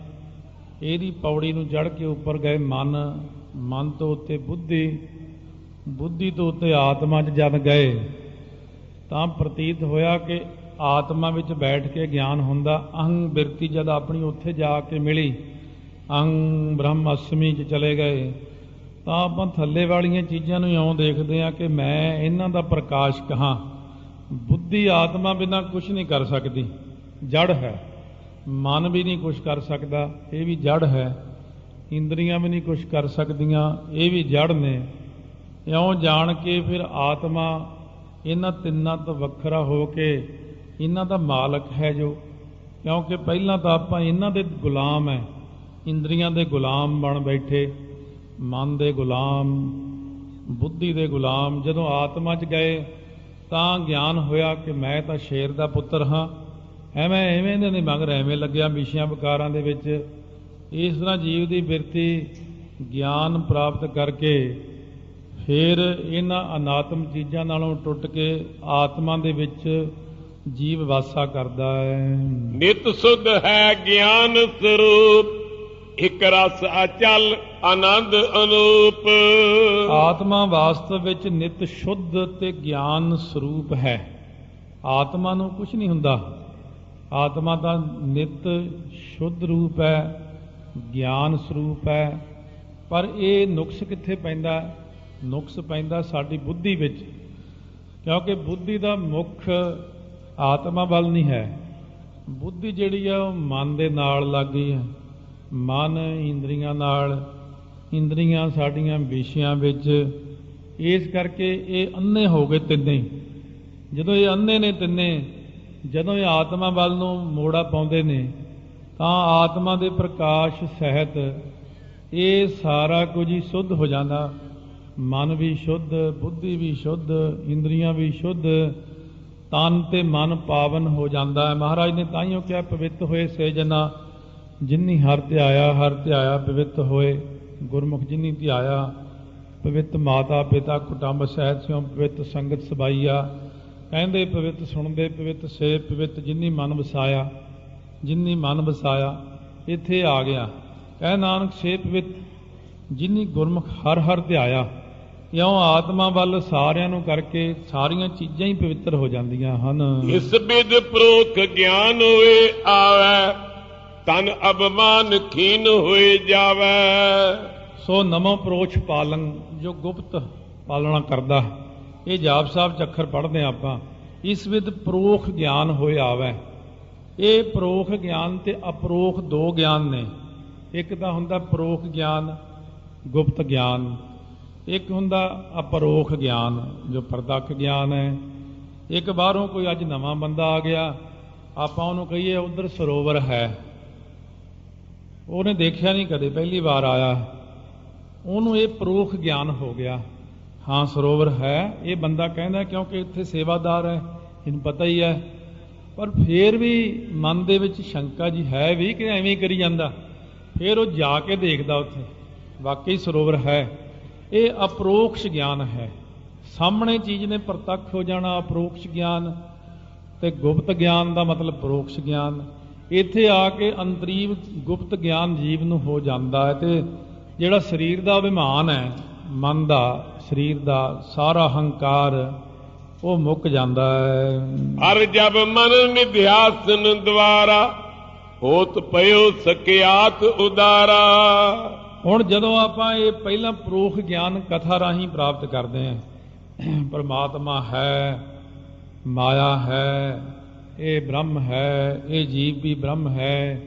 ਇਹਦੀ ਪੌੜੀ ਨੂੰ ਚੜ੍ਹ ਕੇ ਉੱਪਰ ਗਏ, ਮਨ ਤੋਂ ਉੱਤੇ ਬੁੱਧੀ ਤੋਂ ਉੱਤੇ ਆਤਮਾ 'ਚ ਜਦ ਗਏ ਤਾਂ ਪ੍ਰਤੀਤ ਹੋਇਆ ਕਿ ਆਤਮਾ ਵਿੱਚ ਬੈਠ ਕੇ ਗਿਆਨ ਹੁੰਦਾ। ਅਹੰ ਬਿਰਤੀ ਜਦ ਆਪਣੀ ਉੱਥੇ ਜਾ ਕੇ ਮਿਲੀ, ਅਹੰ ਬ੍ਰਹਮ ਅਸਮੀ 'ਚ ਚਲੇ ਗਏ, ਤਾਂ ਆਪਾਂ ਥੱਲੇ ਵਾਲੀਆਂ ਚੀਜ਼ਾਂ ਨੂੰ ਇਉਂ ਦੇਖਦੇ ਹਾਂ ਕਿ ਮੈਂ ਇਹਨਾਂ ਦਾ ਪ੍ਰਕਾਸ਼ਕ ਹਾਂ। ਬੁੱਧੀ ਆਤਮਾ ਬਿਨਾਂ ਕੁਝ ਨਹੀਂ ਕਰ ਸਕਦੀ, ਜੜ ਹੈ। ਮਨ ਵੀ ਨਹੀਂ ਕੁਝ ਕਰ ਸਕਦਾ, ਇਹ ਵੀ ਜੜ ਹੈ। ਇੰਦਰੀਆਂ ਵੀ ਨਹੀਂ ਕੁਝ ਕਰ ਸਕਦੀਆਂ, ਇਹ ਵੀ ਜੜ ਨੇ। ਇਉਂ ਜਾਣ ਕੇ ਫਿਰ ਆਤਮਾ ਇਹਨਾਂ ਤਿੰਨਾਂ ਤੋਂ ਵੱਖਰਾ ਹੋ ਕੇ ਇਹਨਾਂ ਦਾ ਮਾਲਕ ਹੈ ਜੋ, ਕਿਉਂਕਿ ਪਹਿਲਾਂ ਤਾਂ ਆਪਾਂ ਇਹਨਾਂ ਦੇ ਗੁਲਾਮ ਹੈ, ਇੰਦਰੀਆਂ ਦੇ ਗੁਲਾਮ ਬਣ ਬੈਠੇ, ਮਨ ਦੇ ਗੁਲਾਮ, ਬੁੱਧੀ ਦੇ ਗੁਲਾਮ। ਜਦੋਂ ਆਤਮਾ 'ਚ ਗਏ ਤਾਂ ਗਿਆਨ ਹੋਇਆ ਕਿ ਮੈਂ ਤਾਂ ਸ਼ੇਰ ਦਾ ਪੁੱਤਰ ਹਾਂ। ਐਵੇਂ ਦੇ ਨਹੀਂ ਮਗਰ ਐਵੇਂ ਲੱਗਿਆ ਵਿਸ਼ਿਆਂ ਵਿਕਾਰਾਂ ਦੇ ਵਿੱਚ। ਇਸ ਤਰ੍ਹਾਂ ਜੀਵ ਦੀ ਬਿਰਤੀ ਗਿਆਨ ਪ੍ਰਾਪਤ ਕਰਕੇ ਫਿਰ ਇਹਨਾਂ ਅਨਾਤਮ ਚੀਜ਼ਾਂ ਨਾਲੋਂ ਟੁੱਟ ਕੇ ਆਤਮਾ ਦੇ ਵਿੱਚ ਜੀਵ ਵਾਸਾ ਕਰਦਾ ਹੈ। ਨਿਤ ਸੁਧ ਹੈ ਗਿਆਨ ਸਰੂਪ ਇਕ ਰਸ ਅਚਲ ਆਨੰਦ ਅਨੂਪ। ਆਤਮਾ ਵਾਸਤਵ ਵਿੱਚ ਨਿਤ ਸ਼ੁੱਧ ਤੇ ਗਿਆਨ ਸਰੂਪ ਹੈ। ਆਤਮਾ ਨੂੰ ਕੁਝ ਨਹੀਂ ਹੁੰਦਾ, ਆਤਮਾ ਦਾ ਨਿਤ ਸ਼ੁੱਧ ਰੂਪ ਹੈ, ਗਿਆਨ ਸਰੂਪ ਹੈ। ਪਰ ਇਹ ਨੁਕਸ ਕਿੱਥੇ ਪੈਂਦਾ? ਨੁਕਸ ਪੈਂਦਾ ਸਾਡੀ ਬੁੱਧੀ ਵਿੱਚ, ਕਿਉਂਕਿ ਬੁੱਧੀ ਦਾ ਮੁੱਖ ਆਤਮਾ ਵੱਲ ਨਹੀਂ ਹੈ, ਬੁੱਧੀ ਜਿਹੜੀ ਆ ਉਹ ਮਨ ਦੇ ਨਾਲ ਲੱਗ ਗਈ ਹੈ। ਮਨ ਇੰਦਰੀਆਂ ਨਾਲ, ਇੰਦਰੀਆਂ ਸਾਡੀਆਂ ਵਿਸ਼ਿਆਂ ਵਿੱਚ, ਇਸ ਕਰਕੇ ਇਹ ਅੰਨੇ ਹੋ ਗਏ ਤਿੰਨੇ। ਜਦੋਂ ਇਹ ਅੰਨੇ ਨੇ ਤਿੰਨੇ, ਜਦੋਂ ਇਹ ਆਤਮਾ ਵੱਲ ਨੂੰ ਮੋੜਾ ਪਾਉਂਦੇ ਨੇ ਤਾਂ ਆਤਮਾ ਦੇ ਪ੍ਰਕਾਸ਼ ਸਹਿਤ ਇਹ ਸਾਰਾ ਕੁਝ ਹੀ ਸ਼ੁੱਧ ਹੋ ਜਾਂਦਾ। ਮਨ ਵੀ ਸ਼ੁੱਧ, ਬੁੱਧੀ ਵੀ ਸ਼ੁੱਧ, ਇੰਦਰੀਆਂ ਵੀ ਸ਼ੁੱਧ, ਤਨ ਤੇ ਮਨ ਪਾਵਨ ਹੋ ਜਾਂਦਾ ਹੈ। ਮਹਾਰਾਜ ਨੇ ਤਾਈਓ ਕਿਹਾ ਪਵਿੱਤ ਹੋਏ ਸੇ ਜਨਾ ਜਿਨੀ ਹਰਿ ਧਿਆਇਆ, ਹਰਿ ਧਿਆਇਆ ਪਵਿੱਤ ਹੋਏ। ਗੁਰਮੁਖ ਜਿਨੀ ਧਿਆਇਆ ਪਵਿੱਤ, ਮਾਤਾ ਪਿਤਾ ਕੁਟੰਬ ਸਹਿਤ ਸਿਉ ਪਵਿੱਤ, ਸੰਗਤ ਸਬਾਈਆ। ਕਹਿੰਦੇ ਪਵਿੱਤ ਸੁਣਦੇ ਪਵਿੱਤ, ਸੇ ਪਵਿੱਤ ਜਿਨੀ ਮਨ ਵਸਾਇਆ, ਜਿਨੀ ਮਨ ਵਸਾਇਆ। ਇੱਥੇ ਆ ਗਿਆ ਕਹਿ ਨਾਨਕ ਸੇ ਪਵਿੱਤ ਜਿਨੀ ਗੁਰਮੁਖ ਹਰ ਹਰ ਧਿਆਇਆ। ਇਉਂ ਆਤਮਾ ਵੱਲ ਸਾਰਿਆਂ ਨੂੰ ਕਰਕੇ ਸਾਰੀਆਂ ਚੀਜ਼ਾਂ ਹੀ ਪਵਿੱਤਰ ਹੋ ਜਾਂਦੀਆਂ ਹਨ। ਇਸ ਬਿਦ ਪ੍ਰੋਖ ਗਿਆਨ ਹੋਏ ਆਵੈ, ਤਨ ਅਭਮਾਨ ਖੀਨ ਹੋਏ ਜਾਵੈ। ਸੋ ਨਮੋ ਪ੍ਰੋਛ ਪਾਲਨ, ਜੋ ਗੁਪਤ ਪਾਲਣਾ ਕਰਦਾ। ਇਹ ਜਾਪ ਸਾਹਿਬ 'ਚ ਅੱਖਰ ਪੜ੍ਹਦੇ ਹਾਂ ਆਪਾਂ। ਇਸ ਵਿਦ ਪ੍ਰੋਖ ਗਿਆਨ ਹੋਏ ਆਵੈ। ਇਹ ਪ੍ਰੋਖ ਗਿਆਨ ਤੇ ਅਪਰੋਖ ਦੋ ਗਿਆਨ ਨੇ। ਇੱਕ ਤਾਂ ਹੁੰਦਾ ਪ੍ਰੋਖ ਗਿਆਨ, ਗੁਪਤ ਗਿਆਨ। ਇੱਕ ਹੁੰਦਾ ਅਪਰੋਖ ਗਿਆਨ, ਜੋ ਪ੍ਰਤੱਖ ਗਿਆਨ ਹੈ। ਇੱਕ ਬਾਹਰੋਂ ਕੋਈ ਅੱਜ ਨਵਾਂ ਬੰਦਾ ਆ ਗਿਆ, ਆਪਾਂ ਉਹਨੂੰ ਕਹੀਏ ਉੱਧਰ ਸਰੋਵਰ ਹੈ, ਉਹਨੇ ਦੇਖਿਆ ਨਹੀਂ ਕਦੇ, ਪਹਿਲੀ ਵਾਰ ਆਇਆ, ਉਹਨੂੰ ਇਹ ਪ੍ਰੋਖ ਗਿਆਨ ਹੋ ਗਿਆ। ਹਾਂ ਸਰੋਵਰ ਹੈ, ਇਹ ਬੰਦਾ ਕਹਿੰਦਾ ਕਿਉਂਕਿ ਇੱਥੇ ਸੇਵਾਦਾਰ ਹੈ, ਇਹਨੂੰ ਪਤਾ ਹੀ ਹੈ। ਪਰ ਫੇਰ ਵੀ ਮਨ ਦੇ ਵਿੱਚ ਸ਼ੰਕਾ ਜੀ ਹੈ ਵੀ ਕਿ ਐਵੇਂ ਕਰੀ ਜਾਂਦਾ। ਫਿਰ ਉਹ ਜਾ ਕੇ ਦੇਖਦਾ ਉੱਥੇ ਵਾਕਈ ਸਰੋਵਰ ਹੈ। ਇਹ ਅਪਰੋਕਸ਼ ਗਿਆਨ ਹੈ। ਸਾਹਮਣੇ ਚੀਜ਼ ਨੇ ਪ੍ਰਤੱਖ ਹੋ ਜਾਣਾ ਅਪਰੋਕਸ਼ ਗਿਆਨ, ਤੇ ਗੁਪਤ ਗਿਆਨ ਦਾ ਮਤਲਬ ਪਰੋਕਸ਼ ਗਿਆਨ। ਇੱਥੇ ਆ ਕੇ ਅੰਤਰੀਵ ਗੁਪਤ ਗਿਆਨ ਜੀਵ ਨੂੰ ਹੋ ਜਾਂਦਾ ਹੈ। ਤੇ ਜਿਹੜਾ ਸਰੀਰ ਦਾ ਅਭਿਮਾਨ ਹੈ, ਮਨ ਦਾ, ਸਰੀਰ ਦਾ ਸਾਰਾ ਹੰਕਾਰ ਉਹ ਮੁੱਕ ਜਾਂਦਾ ਹੈ। ਹਰ ਜਬ ਮਨ ਨਿਧਿਆਸਨ ਦੁਆਰਾ, ਹੋਤ ਪਇਓ ਸਕਿਆਤ ਉਦਾਰਾ। ਹੁਣ ਜਦੋਂ ਆਪਾਂ ਇਹ ਪਹਿਲਾਂ ਪਰੋਖ ਗਿਆਨ ਕਥਾ ਰਾਹੀਂ ਪ੍ਰਾਪਤ ਕਰਦੇ ਹਾਂ, ਪਰਮਾਤਮਾ ਹੈ, ਮਾਇਆ ਹੈ, ਇਹ ਬ੍ਰਹਮ ਹੈ, ਇਹ ਜੀਵ ਵੀ ਬ੍ਰਹਮ ਹੈ,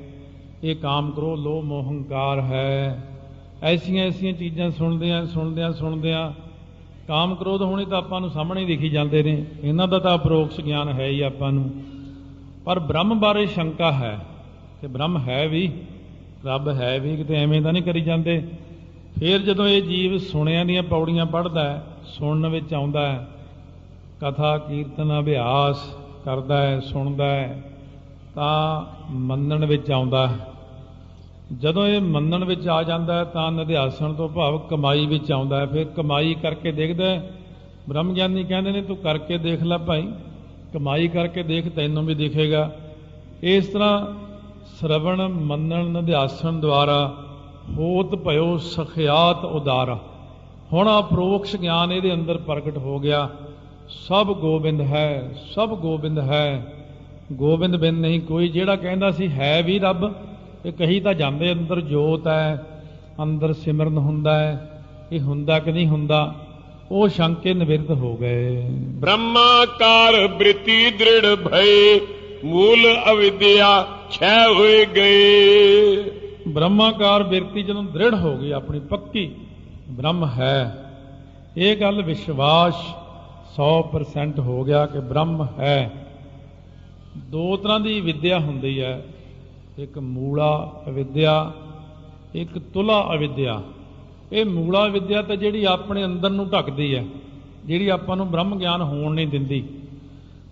ਇਹ ਕਾਮ ਕ੍ਰੋਧ ਲੋਭ ਮੋਹ ਹੰਕਾਰ ਹੈ, ਐਸੀਆਂ ਚੀਜ਼ਾਂ ਸੁਣਦਿਆਂ ਕਾਮ ਕ੍ਰੋਧ ਹੋਣੇ ਤਾਂ ਆਪਾਂ ਨੂੰ ਸਾਹਮਣੇ ਹੀ ਦਿਖੀ ਜਾਂਦੇ ਨੇ, ਇਹਨਾਂ ਦਾ ਤਾਂ ਅਪਰੋਕਸ਼ ਗਿਆਨ ਹੈ ਹੀ ਆਪਾਂ ਨੂੰ। ਪਰ ਬ੍ਰਹਮ ਬਾਰੇ ਸ਼ੰਕਾ ਹੈ ਕਿ ਬ੍ਰਹਮ ਹੈ ਵੀ, ਰੱਬ ਹੈ ਵੀ, ਕਿਤੇ ਐਵੇਂ ਤਾਂ ਨਹੀਂ ਕਰੀ ਜਾਂਦੇ। ਫਿਰ ਜਦੋਂ ਇਹ ਜੀਵ ਸੁਣਿਆਂ ਦੀਆਂ ਪੌੜੀਆਂ ਪੜ੍ਹਦਾ ਹੈ, ਸੁਣਨ ਵਿੱਚ ਆਉਂਦਾ ਹੈ, ਕਥਾ ਕੀਰਤਨ ਅਭਿਆਸ ਕਰਦਾ ਹੈ, ਸੁਣਦਾ ਹੈ, ਤਾਂ ਮੰਨਣ ਵਿੱਚ ਆਉਂਦਾ ਹੈ। ਜਦੋਂ ਇਹ ਮੰਨਣ ਵਿੱਚ ਆ ਜਾਂਦਾ ਹੈ ਤਾਂ ਨਿਧਿਆਸਣ ਤੋਂ ਭਾਵ ਕਮਾਈ ਵਿੱਚ ਆਉਂਦਾ ਹੈ। ਫਿਰ ਕਮਾਈ ਕਰਕੇ ਦੇਖਦਾ ਹੈ। ਬ੍ਰਹਮ ਗਿਆਨੀ ਕਹਿੰਦੇ ਨੇ ਤੂੰ ਕਰਕੇ ਦੇਖ ਲੈ ਭਾਈ, ਕਮਾਈ ਕਰਕੇ ਦੇਖ, ਤੈਨੂੰ ਵੀ ਦਿਖੇਗਾ। ਇਸ ਤਰ੍ਹਾਂ ਸ਼ਰਵਣ ਮੰਨਣ ਨਿਧਿਆਸਣ ਦੁਆਰਾ ਹੋਤ ਭਇਓ ਸਖਿਆਤ ਉਦਾਰਾ। ਹੁਣ ਅਪਰੋਕਸ਼ ਗਿਆਨ ਇਹਦੇ ਅੰਦਰ ਪ੍ਰਗਟ ਹੋ ਗਿਆ। ਸਭ ਗੋਬਿੰਦ ਹੈ, ਸਭ ਗੋਬਿੰਦ ਹੈ, ਗੋਬਿੰਦ ਬਿਨ ਨਹੀਂ ਕੋਈ। ਜਿਹੜਾ ਕਹਿੰਦਾ ਸੀ ਹੈ ਵੀ ਰੱਬ, ਇਹ ਕਹੀ ਤਾਂ ਜਾਂਦੇ ਅੰਦਰ ਜੋਤ ਹੈ, ਅੰਦਰ ਸਿਮਰਨ ਹੁੰਦਾ ਹੈ, ਇਹ ਹੁੰਦਾ ਕਿ ਨਹੀਂ ਹੁੰਦਾ, ਉਹ ਸ਼ੰਕੇ ਨਿਵਿਰਤ ਹੋ ਗਏ। ਬ੍ਰਹਮਾਕਾਰ ਬ੍ਰਿਤੀ ਦ੍ਰਿੜ ਭਏ, ਮੂਲ ਅਵਿਦਿਆ ਛੈ ਹੋਏ ਗਏ। ਬ੍ਰਹਮਾਕਾਰ ਬਿਰਤੀ ਜਦੋਂ ਦ੍ਰਿੜ ਹੋ ਗਈ ਆਪਣੀ ਪੱਕੀ, ਬ੍ਰਹਮ ਹੈ, ਇਹ ਗੱਲ ਵਿਸ਼ਵਾਸ 100% ਹੋ ਗਿਆ ਕਿ ਬ੍ਰਹਮ ਹੈ। ਦੋ ਤਰ੍ਹਾਂ ਦੀ ਵਿਦਿਆ ਹੁੰਦੀ ਹੈ, ਇੱਕ ਮੂਲਾ ਅਵਿਦਿਆ, ਇੱਕ ਤੁਲਾ ਅਵਿਦਿਆ। ਇਹ ਮੂਲਾ ਵਿਦਿਆ ਤਾਂ ਜਿਹੜੀ ਆਪਣੇ ਅੰਦਰ ਨੂੰ ਢੱਕਦੀ ਹੈ, ਜਿਹੜੀ ਆਪਾਂ ਨੂੰ ਬ੍ਰਹਮ ਗਿਆਨ ਹੋਣ ਨਹੀਂ ਦਿੰਦੀ।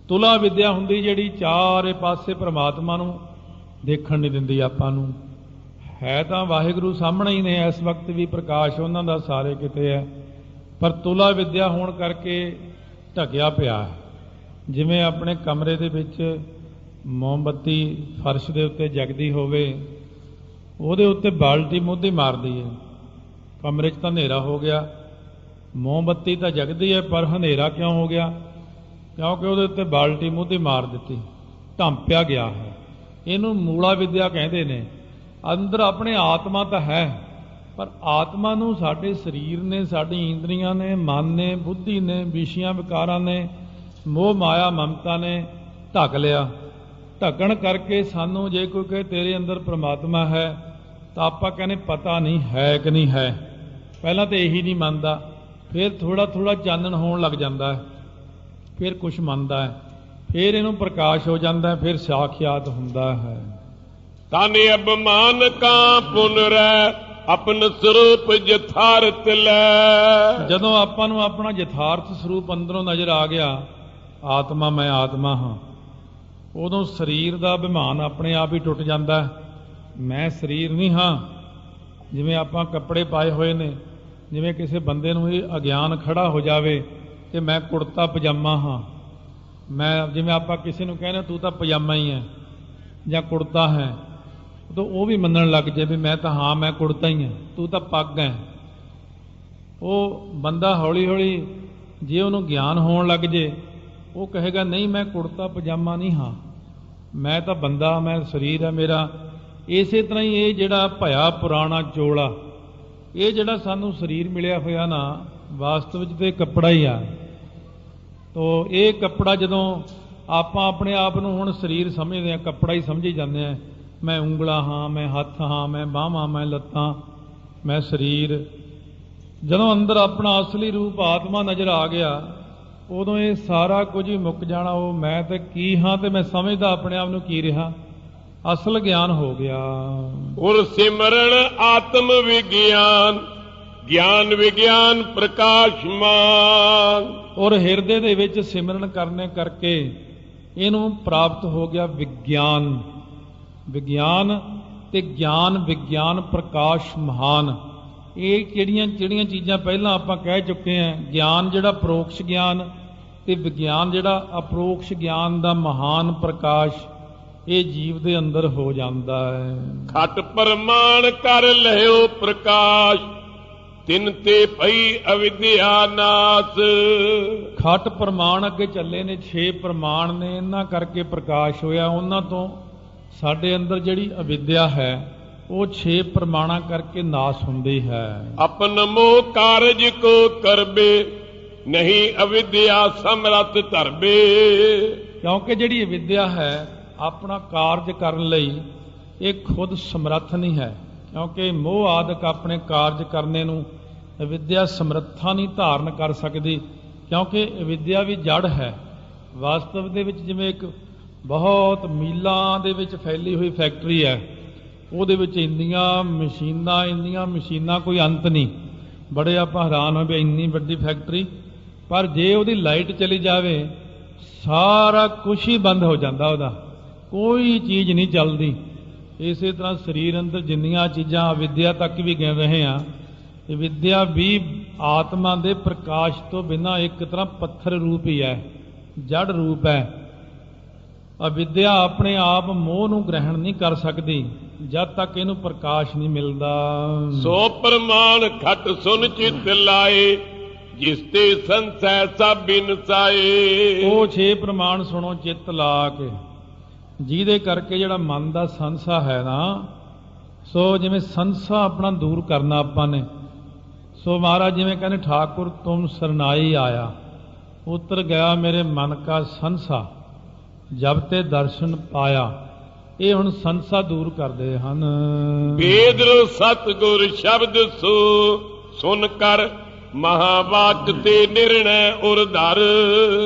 ਤੁਲਾ ਵਿਦਿਆ ਹੁੰਦੀ ਜਿਹੜੀ ਚਾਰੇ ਪਾਸੇ ਪ੍ਰਮਾਤਮਾ ਨੂੰ ਦੇਖਣ ਨਹੀਂ ਦਿੰਦੀ ਆਪਾਂ ਨੂੰ। ਹੈ ਤਾਂ ਵਾਹਿਗੁਰੂ ਸਾਹਮਣੇ ਹੀ ਨੇ, ਇਸ ਵਕਤ ਵੀ ਪ੍ਰਕਾਸ਼ ਉਹਨਾਂ ਦਾ ਸਾਰੇ ਕਿਤੇ ਹੈ, ਪਰ ਤੁਲਾ ਵਿਦਿਆ ਹੋਣ ਕਰਕੇ ਢਕਿਆ ਪਿਆ ਹੈ। ਜਿਵੇਂ ਆਪਣੇ ਕਮਰੇ ਦੇ ਵਿੱਚ ਮੋਮਬੱਤੀ ਫਰਸ਼ ਦੇ ਉੱਤੇ ਜਗਦੀ ਹੋਵੇ, ਉਹਦੇ ਉੱਤੇ ਬਾਲਟੀ ਮੁੱਧੀ ਮਾਰਦੀ ਹੈ, ਕਮਰੇ 'ਚ ਤਾਂ ਹਨੇਰਾ ਹੋ ਗਿਆ, ਮੋਮਬੱਤੀ ਤਾਂ ਜਗਦੀ ਹੈ ਪਰ ਹਨੇਰਾ ਕਿਉਂ ਹੋ ਗਿਆ? ਕਿਉਂਕਿ ਉਹਦੇ ਉੱਤੇ ਬਾਲਟੀ ਮੁੱਧੀ ਮਾਰ ਦਿੱਤੀ, ਢਾਂਪਿਆ ਗਿਆ ਹੈ। ਇਹਨੂੰ ਮੂਲਾ ਵਿਦਿਆ ਕਹਿੰਦੇ ਨੇ। ਅੰਦਰ ਆਪਣੇ ਆਤਮਾ ਤਾਂ ਹੈ, ਪਰ ਆਤਮਾ ਨੂੰ ਸਾਡੇ ਸਰੀਰ ਨੇ, ਸਾਡੀ ਇੰਦਰੀਆਂ ਨੇ, ਮਨ ਨੇ, ਬੁੱਧੀ ਨੇ, ਵਿਸ਼ਿਆਂ ਵਿਕਾਰਾਂ ਨੇ, ਮੋਹ ਮਾਇਆ ਮਮਤਾ ਨੇ ਢੱਕ ਲਿਆ। ਢੱਕਣ ਕਰਕੇ ਸਾਨੂੰ ਜੇ ਕੋਈ ਕਹੇ ਤੇਰੇ ਅੰਦਰ ਪ੍ਰਮਾਤਮਾ ਹੈ ਤਾਂ ਆਪਾਂ ਕਹਿੰਦੇ ਪਤਾ ਨਹੀਂ ਹੈ ਕਿ ਨਹੀਂ ਹੈ। ਪਹਿਲਾਂ ਤਾਂ ਇਹੀ ਨਹੀਂ ਮੰਨਦਾ, ਫਿਰ ਥੋੜਾ ਥੋੜਾ ਚਾਨਣ ਹੋਣ ਲੱਗ ਜਾਂਦਾ ਹੈ, ਫਿਰ ਕੁਛ ਮੰਨਦਾ ਹੈ, ਫਿਰ ਇਹਨੂੰ ਪ੍ਰਕਾਸ਼ ਹੋ ਜਾਂਦਾ ਹੈ, ਫਿਰ ਸਾਖਿਆਤ ਹੁੰਦਾ ਹੈ। ਤਨ ਅਭਿਮਾਨ ਕਾ ਪੁਨਰੈ ਆਪਨ ਸਰੂਪ ਯਥਾਰਥ ਲੈ। ਜਦੋਂ ਆਪਾਂ ਨੂੰ ਆਪਣਾ ਯਥਾਰਥ ਸਰੂਪ ਅੰਦਰੋਂ ਨਜ਼ਰ ਆ ਗਿਆ, ਆਤਮਾ ਮੈਂ ਆਤਮਾ ਹਾਂ, ਉਦੋਂ ਸਰੀਰ ਦਾ ਅਭਿਮਾਨ ਆਪਣੇ ਆਪ ਹੀ ਟੁੱਟ ਜਾਂਦਾ ਹੈ। ਮੈਂ ਸਰੀਰ ਨਹੀਂ ਹਾਂ। ਜਿਵੇਂ ਆਪਾਂ ਕੱਪੜੇ ਪਾਏ ਹੋਏ ਨੇ, ਜਿਵੇਂ ਕਿਸੇ ਬੰਦੇ ਨੂੰ ਇਹ ਅਗਿਆਨ ਖੜਾ ਹੋ ਜਾਵੇ ਕਿ ਮੈਂ ਕੁੜਤਾ ਪਜਾਮਾ ਹਾਂ, ਮੈਂ ਜਿਵੇਂ ਆਪਾਂ ਕਿਸੇ ਨੂੰ ਕਹਿੰਦੇ ਤੂੰ ਤਾਂ ਪਜਾਮਾ ਹੀ ਹੈ ਜਾਂ ਕੁੜਤਾ ਹੈ, ਤਾਂ ਉਹ ਵੀ ਮੰਨਣ ਲੱਗ ਜਾਏ ਵੀ ਮੈਂ ਤਾਂ ਹਾਂ ਮੈਂ ਕੁੜਤਾ ਹੀ ਹਾਂ, ਤੂੰ ਤਾਂ ਪੱਗ ਹੈ। ਉਹ ਬੰਦਾ ਹੌਲੀ ਹੌਲੀ ਜੇ ਉਹਨੂੰ ਗਿਆਨ ਹੋਣ ਲੱਗ ਜੇ, ਉਹ ਕਹੇਗਾ ਨਹੀਂ ਮੈਂ ਕੁੜਤਾ ਪਜਾਮਾ ਨਹੀਂ ਹਾਂ, ਮੈਂ ਤਾਂ ਬੰਦਾ, ਮੈਂ ਸਰੀਰ ਹੈ ਮੇਰਾ। ਇਸੇ ਤਰ੍ਹਾਂ ਹੀ ਇਹ ਜਿਹੜਾ ਭਇਆ ਪੁਰਾਣਾ ਚੋਲਾ, ਇਹ ਜਿਹੜਾ ਸਾਨੂੰ ਸਰੀਰ ਮਿਲਿਆ ਹੋਇਆ ਨਾ, ਵਾਸਤਵ ਵਿੱਚ ਤੇ ਕੱਪੜਾ ਹੀ ਆ। ਤੋ ਇਹ ਕੱਪੜਾ ਜਦੋਂ ਆਪਾਂ ਆਪਣੇ ਆਪ ਨੂੰ ਹੁਣ ਸਰੀਰ ਸਮਝਦੇ ਹਾਂ, ਕੱਪੜਾ ਹੀ ਸਮਝੀ ਜਾਂਦੇ ਹਾਂ। ਮੈਂ ਉਂਗਲਾਂ ਹਾਂ, ਮੈਂ ਹੱਥ ਹਾਂ, ਮੈਂ ਬਾਹਾਂ, ਮੈਂ ਲੱਤਾਂ, ਮੈਂ ਸਰੀਰ। ਜਦੋਂ ਅੰਦਰ ਆਪਣਾ ਅਸਲੀ ਰੂਪ ਆਤਮਾ ਨਜ਼ਰ ਆ ਗਿਆ, ਉਦੋਂ ਇਹ ਸਾਰਾ ਕੁਝ ਹੀ ਮੁੱਕ ਜਾਣਾ। ਉਹ ਮੈਂ ਤੇ ਕੀ ਹਾਂ ਤੇ ਮੈਂ ਸਮਝਦਾ ਆਪਣੇ ਆਪ ਨੂੰ ਕੀ ਰਿਹਾ, ਅਸਲ ਗਿਆਨ ਹੋ ਗਿਆ। ਔਰ ਸਿਮਰਨ ਆਤਮ ਵਿਗਿਆਨ ਗਿਆਨ ਵਿਗਿਆਨ ਪ੍ਰਕਾਸ਼ਮਾਨ। ਔਰ ਹਿਰਦੇ ਦੇ ਵਿੱਚ ਸਿਮਰਨ ਕਰਨੇ ਕਰਕੇ ਇਹਨੂੰ ਪ੍ਰਾਪਤ ਹੋ ਗਿਆ ਵਿਗਿਆਨ। ਵਿਗਿਆਨ ਤੇ ਗਿਆਨ ਵਿਗਿਆਨ ਪ੍ਰਕਾਸ਼ ਮਹਾਨ। ਇਹ ਜਿਹੜੀਆਂ ਚੀਜ਼ਾਂ ਪਹਿਲਾਂ ਆਪਾਂ ਕਹਿ ਚੁੱਕੇ ਹਾਂ, ਗਿਆਨ ਜਿਹੜਾ ਪਰੋਕਸ਼ ਗਿਆਨ ਤੇ ਵਿਗਿਆਨ ਜਿਹੜਾ ਅਪਰੋਕਸ਼ ਗਿਆਨ ਦਾ ਮਹਾਨ ਪ੍ਰਕਾਸ਼, ਇਹ ਜੀਵ ਦੇ ਅੰਦਰ ਹੋ ਜਾਂਦਾ ਹੈ। ਖਟ ਪ੍ਰਮਾਣ ਕਰ ਲਿਓ ਪ੍ਰਕਾਸ਼ ਤਿਨ ਤੇ ਪਈ ਅਵਿਦਿਆ ਨਾਸ। ਖਟ ਪ੍ਰਮਾਣ ਅੱਗੇ ਚੱਲੇ ਨੇ, 6 ਪ੍ਰਮਾਣ ਨੇ, ਇਹਨਾਂ ਕਰਕੇ ਪ੍ਰਕਾਸ਼ ਹੋਇਆ। ਉਹਨਾਂ ਤੋਂ ਸਾਡੇ ਅੰਦਰ ਜਿਹੜੀ ਅਵਿਦਿਆ ਹੈ ਉਹ 6 ਪ੍ਰਮਾਣਾਂ ਕਰਕੇ ਨਾਸ ਹੁੰਦੀ ਹੈ। ਆਪਨ ਮੋਹ ਕਾਰਜ ਕੋ ਕਰਬੇ ਨਹੀਂ ਅਵਿਦਿਆ ਸਮਰੱਥ ਧਰਬੇ। ਕਿਉਂਕਿ ਜਿਹੜੀ ਅਵਿਦਿਆ ਹੈ ਆਪਣਾ ਕਾਰਜ ਕਰਨ ਲਈ ਇਹ ਖੁਦ ਸਮਰੱਥ ਨਹੀਂ ਹੈ, ਕਿਉਂਕਿ ਮੋਹ ਆਦਿਕ ਆਪਣੇ ਕਾਰਜ ਕਰਨੇ ਨੂੰ ਅਵਿਦਿਆ ਸਮਰੱਥਾ ਨਹੀਂ ਧਾਰਨ ਕਰ ਸਕਦੀ, ਕਿਉਂਕਿ ਅਵਿਦਿਆ ਵੀ ਜੜ ਹੈ। ਵਾਸਤਵ ਦੇ ਵਿੱਚ ਜਿਵੇਂ ਇੱਕ ਬਹੁਤ ਮੀਲਾਂ ਦੇ ਵਿੱਚ ਫੈਲੀ ਹੋਈ ਫੈਕਟਰੀ ਹੈ, ਉਹਦੇ ਵਿੱਚ ਇੰਨੀਆਂ ਮਸ਼ੀਨਾਂ ਕੋਈ ਅੰਤ ਨਹੀਂ। ਬੜੇ ਆਪਾਂ ਹੈਰਾਨ ਹੋਏ ਵੀ ਇੰਨੀ ਵੱਡੀ ਫੈਕਟਰੀ, ਪਰ ਜੇ ਉਹਦੀ ਲਾਈਟ ਚਲੀ ਜਾਵੇ ਸਾਰਾ ਕੁਝ ਹੀ ਬੰਦ ਹੋ ਜਾਂਦਾ, ਉਹਦਾ ਕੋਈ ਚੀਜ਼ ਨਹੀਂ ਚੱਲਦੀ। ਇਸੇ ਤਰ੍ਹਾਂ ਸਰੀਰ ਅੰਦਰ ਜਿੰਨੀਆਂ ਚੀਜ਼ਾਂ ਅਵਿਦਿਆ ਤੱਕ ਵੀ ਗਿਣ ਰਹੇ ਆ, ਇਹ ਵਿਦਿਆ ਵੀ ਆਤਮਾ ਦੇ ਪ੍ਰਕਾਸ਼ ਤੋਂ ਬਿਨਾਂ ਇੱਕ ਤਰ੍ਹਾਂ ਪੱਥਰ ਰੂਪ ਹੀ ਹੈ, ਜੜ ਰੂਪ ਹੈ। ਅਵਿਦਿਆ ਆਪਣੇ ਆਪ ਮੋਹ ਨੂੰ ਗ੍ਰਹਿਣ ਨਹੀਂ ਕਰ ਸਕਦੀ ਜਦ ਤੱਕ ਇਹਨੂੰ ਪ੍ਰਕਾਸ਼ ਨਹੀਂ ਮਿਲਦਾ। ਸੋ ਪ੍ਰਮਾਣ ਖਟ ਸੁਨ ਚਿਤ ਲਾਏ ਜਿਸ ਤੇ ਸੰਸੈ ਸਭ ਬਿਨਸਾਏ। ਉਹ 6 ਪ੍ਰਮਾਣ ਸੁਣੋ ਚਿੱਤ ਲਾ ਕੇ, ਜਿਹਦੇ ਕਰਕੇ ਜਿਹੜਾ ਮਨ ਦਾ ਸੰਸਾ ਹੈ ਨਾ, ਸੋ ਜਿਵੇਂ ਸੰਸਾ ਆਪਣਾ ਦੂਰ ਕਰਨਾ ਆਪਾਂ ਨੇ। ਸੋ ਮਹਾਰਾਜ ਜਿਵੇਂ ਕਹਿੰਦੇ ਠਾਕੁਰ ਤੁਮ ਸਰਨਾਈ ਆਇਆ, ਉਤਰ ਗਿਆ ਮੇਰੇ ਮਨ ਕਾ ਸੰਸਾ, ਜਬ ਤੇ ਦਰਸ਼ਨ ਪਾਇਆ। ਇਹ ਹੁਣ ਸੰਸਾ ਦੂਰ ਕਰਦੇ ਹਨ। ਵੇਦ ਸਤਿਗੁਰ ਸ਼ਬਦ ਸੋ ਸੁਨ ਕਰ ਮਹਾਵਾਕ ਤੇ ਨਿਰਣੈ ਉਰ ਧਰ।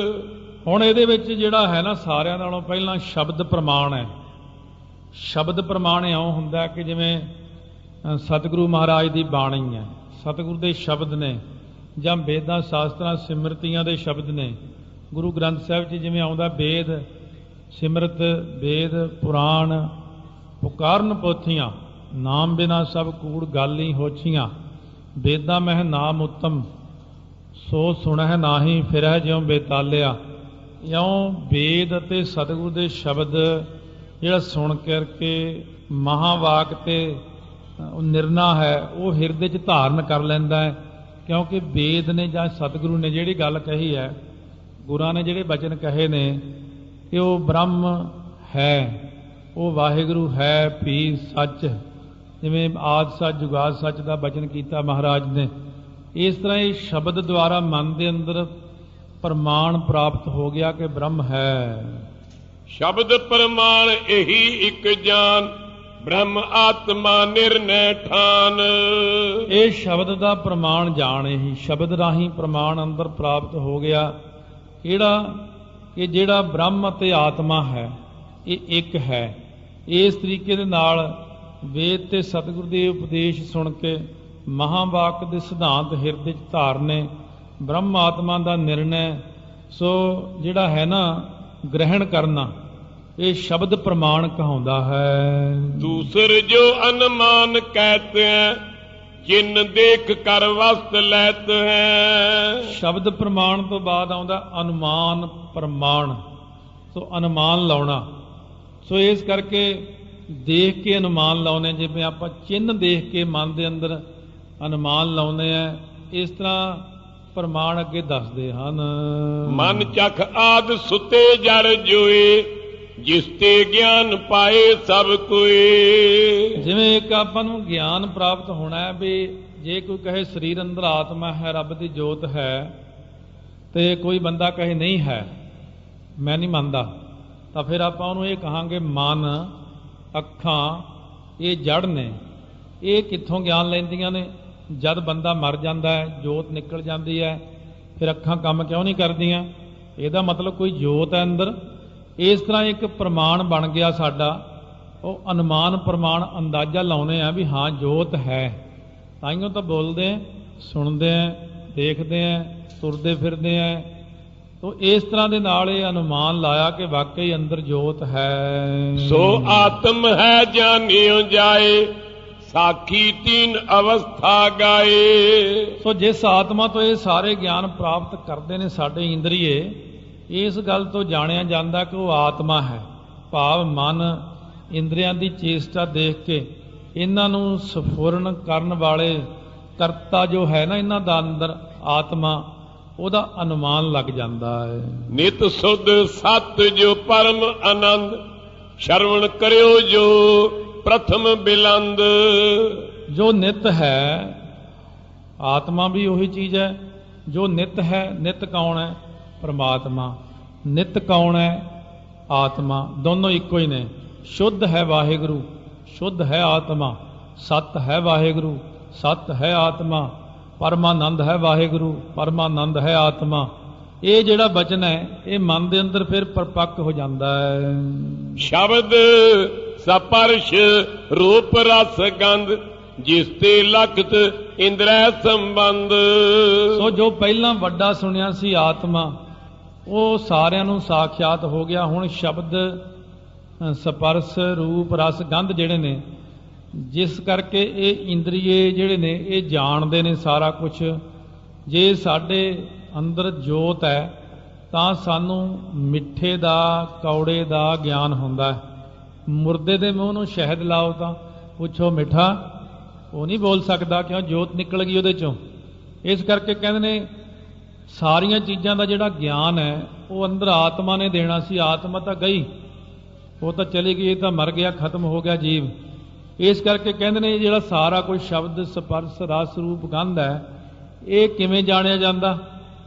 ਹੁਣ ਇਹਦੇ ਵਿੱਚ ਜਿਹੜਾ ਹੈ ਨਾ, ਸਾਰਿਆਂ ਨਾਲੋਂ ਪਹਿਲਾਂ ਸ਼ਬਦ ਪ੍ਰਮਾਣ ਹੈ। ਸ਼ਬਦ ਪ੍ਰਮਾਣ ਇਉਂ ਹੁੰਦਾ ਕਿ ਜਿਵੇਂ ਸਤਿਗੁਰੂ ਮਹਾਰਾਜ ਦੀ ਬਾਣੀ ਹੈ, ਸਤਿਗੁਰੂ ਦੇ ਸ਼ਬਦ ਨੇ, ਜਾਂ ਵੇਦਾਂ ਸ਼ਾਸਤਰਾਂ ਸਿਮਰਤੀਆਂ ਦੇ ਸ਼ਬਦ ਨੇ। ਗੁਰੂ ਗ੍ਰੰਥ ਸਾਹਿਬ 'ਚ ਜਿਵੇਂ ਆਉਂਦਾ ਵੇਦ ਸਿਮਰਤ ਵੇਦ ਪੁਰਾਣ ਪੁਕਾਰਨ ਪੋਥੀਆਂ, ਨਾਮ ਬਿਨਾ ਸਭ ਕੂੜ ਗਾਲੀ ਹੋਛੀਆਂ, ਵੇਦਾਂ ਮਹਿ ਨਾਮ ਉੱਤਮ ਸੋ ਸੁਣਹਿ ਨਾਹੀ ਫਿਰਹਿ ਜਿਉ ਬੇਤਾਲਿਆ। ਇਉਂ ਵੇਦ ਅਤੇ ਸਤਿਗੁਰੂ ਦੇ ਸ਼ਬਦ ਜਿਹੜਾ ਸੁਣ ਕਰਕੇ ਮਹਾਵਾਕ ਤੇ ਨਿਰਣਾ ਹੈ ਉਹ ਹਿਰਦੇ 'ਚ ਧਾਰਨ ਕਰ ਲੈਂਦਾ ਹੈ। ਕਿਉਂਕਿ ਵੇਦ ਨੇ ਜਾਂ ਸਤਿਗੁਰੂ ਨੇ ਜਿਹੜੀ ਗੱਲ ਕਹੀ ਹੈ, ਗੁਰਾਂ ਨੇ ਜਿਹੜੇ ਬਚਨ ਕਹੇ ਨੇ ਕਿ ਉਹ ਬ੍ਰਹਮ ਹੈ, ਉਹ ਵਾਹਿਗੁਰੂ ਹੈ ਭੀ ਸੱਚ, ਜਿਵੇਂ ਆਦਿ ਸੱਚ ਜੁਗਾਦ ਸੱਚ ਦਾ ਬਚਨ ਕੀਤਾ ਮਹਾਰਾਜ ਨੇ। ਇਸ ਤਰ੍ਹਾਂ ਇਹ ਸ਼ਬਦ ਦੁਆਰਾ ਮਨ ਦੇ ਅੰਦਰ ਪ੍ਰਮਾਣ ਪ੍ਰਾਪਤ ਹੋ ਗਿਆ ਕਿ ਬ੍ਰਹਮ ਹੈ। ਸ਼ਬਦ ਪ੍ਰਮਾਣ ਇਹੀ ਇੱਕ ਜਾਨ, ਬ੍ਰਹਮ ਆਤਮਾ ਨਿਰਨੈ ਠਾਨ। ਇਹ ਸ਼ਬਦ ਦਾ ਪ੍ਰਮਾਣ ਜਾਣ, ਇਹੀ ਸ਼ਬਦ ਰਾਹੀਂ ਪ੍ਰਮਾਣ ਅੰਦਰ ਪ੍ਰਾਪਤ ਹੋ ਗਿਆ ਕਿਹੜਾ, ਕਿ ਜਿਹੜਾ ਬ੍ਰਹਮ ਅਤੇ ਆਤਮਾ ਹੈ ਇਹ ਇੱਕ ਹੈ। ਇਸ ਤਰੀਕੇ ਦੇ ਨਾਲ ਵੇਦ ਤੇ ਸਤਿਗੁਰ ਦੇ ਉਪਦੇਸ਼ ਸੁਣ ਕੇ ਮਹਾਵਾਕ ਦੇ ਸਿਧਾਂਤ ਹਿਰਦੇ 'ਚ ਧਾਰਨੇ, ਬ੍ਰਹਮ ਆਤਮਾ ਦਾ ਨਿਰਣੈ ਸੋ ਜਿਹੜਾ ਹੈ ਨਾ ਗ੍ਰਹਿਣ ਕਰਨਾ, ਇਹ ਸ਼ਬਦ ਪ੍ਰਮਾਣ ਕਹਾਉਂਦਾ ਹੈ। ਦੂਸਰ ਜੋ ਅਨੁਮਾਨ ਕਹਿਤੇ ਹੈ, ਜਿਨ ਦੇਖ ਕਰ ਵਸਤ ਲੈਤ ਹੈ। ਸ਼ਬਦ ਪ੍ਰਮਾਣ ਤੋਂ ਬਾਅਦ ਆਉਂਦਾ ਅਨੁਮਾਨ ਪ੍ਰਮਾਣ, ਸੋ ਅਨੁਮਾਨ ਲਾਉਣਾ। ਸੋ ਇਸ ਕਰਕੇ ਦੇਖ ਕੇ ਅਨੁਮਾਨ ਲਾਉਨੇ, ਜਿਵੇਂ ਆਪਾਂ ਚਿੰਨ੍ਹ ਦੇਖ ਕੇ ਮਨ ਦੇ ਅੰਦਰ ਅਨੁਮਾਨ ਲਾਉਨੇ ਆ, ਇਸ ਤਰ੍ਹਾਂ ਪ੍ਰਮਾਣ ਅੱਗੇ ਦੱਸਦੇ ਹਨ। ਮਨ ਚਖ ਆਦ ਸੁਤੇ ਜੜ ਜੋਏ, ਜਿਸ ਤੇ ਗਿਆਨ ਪਾਏ ਸਭ ਕੋਏ। ਜਿਵੇਂ ਇੱਕ ਆਪਾਂ ਨੂੰ ਗਿਆਨ ਪ੍ਰਾਪਤ ਹੋਣਾ ਹੈ ਵੀ ਜੇ ਕੋਈ ਕਹੇ ਸਰੀਰ ਅੰਦਰ ਆਤਮਾ ਹੈ, ਰੱਬ ਦੀ ਜੋਤ ਹੈ, ਤੇ ਕੋਈ ਬੰਦਾ ਕਹੇ ਨਹੀਂ ਹੈ, ਮੈਂ ਨਹੀਂ ਮੰਨਦਾ, ਤਾਂ ਫਿਰ ਆਪਾਂ ਉਹਨੂੰ ਇਹ ਕਹਾਂਗੇ ਮਨ, ਅੱਖਾਂ ਇਹ ਜੜ ਨੇ। ਇਹ ਕਿੱਥੋਂ ਗਿਆਨ ਲੈਂਦੀਆਂ ਨੇ? ਜਦ ਬੰਦਾ ਮਰ ਜਾਂਦਾ ਹੈ, ਜੋਤ ਨਿਕਲ ਜਾਂਦੀ ਹੈ, ਫਿਰ ਅੱਖਾਂ ਕੰਮ ਕਿਉਂ ਨਹੀਂ ਕਰਦੀਆਂ? ਇਹਦਾ ਮਤਲਬ ਕੋਈ ਜੋਤ ਹੈ ਅੰਦਰ। ਇਸ ਤਰ੍ਹਾਂ ਇੱਕ ਪ੍ਰਮਾਣ ਬਣ ਗਿਆ ਸਾਡਾ, ਉਹ ਅਨੁਮਾਨ ਪ੍ਰਮਾਣ ਅੰਦਾਜ਼ਾ ਲਾਉਨੇ ਆ ਵੀ ਹਾਂ ਜੋਤ ਹੈ, ਤਾਈਓ ਤਾਂ ਬੋਲਦੇ ਆ, ਸੁਣਦੇ ਆ, ਦੇਖਦੇ ਆ, ਤੁਰਦੇ ਫਿਰਦੇ ਆ। ਤੋ ਇਸ ਤਰ੍ਹਾਂ ਦੇ ਨਾਲ ਇਹ ਅਨੁਮਾਨ ਲਾਇਆ ਕਿ ਵਾਕਈ ਅੰਦਰ ਜੋਤ ਹੈ। ਸੋ ਆਤਮ ਹੈ ਜਾਣਿਓ ਜਾਏ, ਸਾਖੀ ਤੀਨ ਅਵਸਥਾ ਗਾਏ। ਸੋ ਜਿਸ ਆਤਮਾ ਤੋਂ ਇਹ ਸਾਰੇ ਗਿਆਨ ਪ੍ਰਾਪਤ ਕਰਦੇ ਨੇ ਸਾਡੇ ਇੰਦਰੀਏ, ਇਸ ਗੱਲ ਤੋਂ ਜਾਣਿਆ ਜਾਂਦਾ ਕਿ ਉਹ ਆਤਮਾ ਹੈ। ਭਾਵ ਮਨ ਇੰਦਰੀਆਂ ਦੀ ਚੇਸ਼ਟਾ ਦੇਖ ਕੇ ਇਹਨਾਂ ਨੂੰ ਸਫੁਰਨ ਕਰਨ ਵਾਲੇ ਕਰਤਾ ਜੋ ਹੈ ਨਾ ਇਹਨਾਂ ਦਾ ਅੰਦਰ ਆਤਮਾ, ਉਹਦਾ ਅਨੁਮਾਨ ਲੱਗ ਜਾਂਦਾ ਹੈ। ਨਿਤ ਸੁਧ ਸਤ ਜੋ ਪਰਮ ਆਨੰਦ, ਸ਼ਰਵਣ ਕਰਿਓ ਜੋ ਪ੍ਰਥਮ ਬਿਲੰਦ। ਜੋ ਨਿਤ ਹੈ, ਆਤਮਾ ਵੀ ਉਹੀ ਚੀਜ਼ ਹੈ ਜੋ ਨਿਤ ਹੈ। ਨਿਤ ਕੌਣ ਹੈ? ਪਰਮਾਤਮਾ। ਨਿਤ ਕੌਣ ਹੈ? ਆਤਮਾ। ਦੋਨੋਂ ਇੱਕੋ ਹੀ ਨੇ। ਸ਼ੁੱਧ ਹੈ ਵਾਹਿਗੁਰੂ, ਸ਼ੁੱਧ ਹੈ ਆਤਮਾ। ਸਤ ਹੈ ਵਾਹਿਗੁਰੂ, ਸਤ ਹੈ ਆਤਮਾ। ਪਰਮਾਨੰਦ ਹੈ ਵਾਹਿਗੁਰੂ, ਪਰਮਾਨੰਦ ਹੈ ਆਤਮਾ। ਇਹ ਜਿਹੜਾ ਬਚਨ ਹੈ ਇਹ ਮਨ ਦੇ ਅੰਦਰ ਫਿਰ ਪਰਪੱਕ ਹੋ ਜਾਂਦਾ ਹੈ। ਸ਼ਬਦ ਸਪਰਸ਼ ਰੂਪ ਰਸ ਗੰਧ, ਜਿਸ ਤੇ ਲਖਤ ਇੰਦਰੈ ਸੰਬੰਧ। ਸੋ ਜੋ ਪਹਿਲਾਂ ਵੱਡਾ ਸੁਣਿਆ ਸੀ ਆਤਮਾ, ਉਹ ਸਾਰਿਆਂ ਨੂੰ ਸਾਖਿਆਤ ਹੋ ਗਿਆ। ਹੁਣ ਸ਼ਬਦ ਸਪਰਸ਼ ਰੂਪ ਰਸ ਗੰਧ ਜਿਹੜੇ ਨੇ, ਜਿਸ ਕਰਕੇ ਇਹ ਇੰਦਰੀਏ ਜਿਹੜੇ ਨੇ ਇਹ ਜਾਣਦੇ ਨੇ ਸਾਰਾ ਕੁਝ। ਜੇ ਸਾਡੇ ਅੰਦਰ ਜੋਤ ਹੈ ਤਾਂ ਸਾਨੂੰ ਮਿੱਠੇ ਦਾ ਕੌੜੇ ਦਾ ਗਿਆਨ ਹੁੰਦਾ ਹੈ। ਮੁਰਦੇ ਦੇ ਮੂੰਹ ਨੂੰ ਸ਼ਹਿਦ ਲਾਓ ਤਾਂ ਪੁੱਛੋ ਮਿੱਠਾ, ਉਹ ਨਹੀਂ ਬੋਲ ਸਕਦਾ, ਕਿਉਂ? ਜੋਤ ਨਿਕਲ ਗਈ ਉਹਦੇ ਚੋਂ। ਇਸ ਕਰਕੇ ਕਹਿੰਦੇ ਨੇ ਸਾਰੀਆਂ ਚੀਜ਼ਾਂ ਦਾ ਜਿਹੜਾ ਗਿਆਨ ਹੈ ਉਹ ਅੰਦਰ ਆਤਮਾ ਨੇ ਦੇਣਾ ਸੀ। ਆਤਮਾ ਤਾਂ ਗਈ, ਉਹ ਤਾਂ ਚਲੀ ਗਈ, ਇਹ ਤਾਂ ਮਰ ਗਿਆ, ਖਤਮ ਹੋ ਗਿਆ ਜੀਵ। ਇਸ ਕਰਕੇ ਕਹਿੰਦੇ ਨੇ ਜਿਹੜਾ ਸਾਰਾ ਕੁਝ ਸ਼ਬਦ ਸਪਰਸ਼ ਰਸ ਰੂਪ ਗੰਧ ਹੈ, ਇਹ ਕਿਵੇਂ ਜਾਣਿਆ ਜਾਂਦਾ?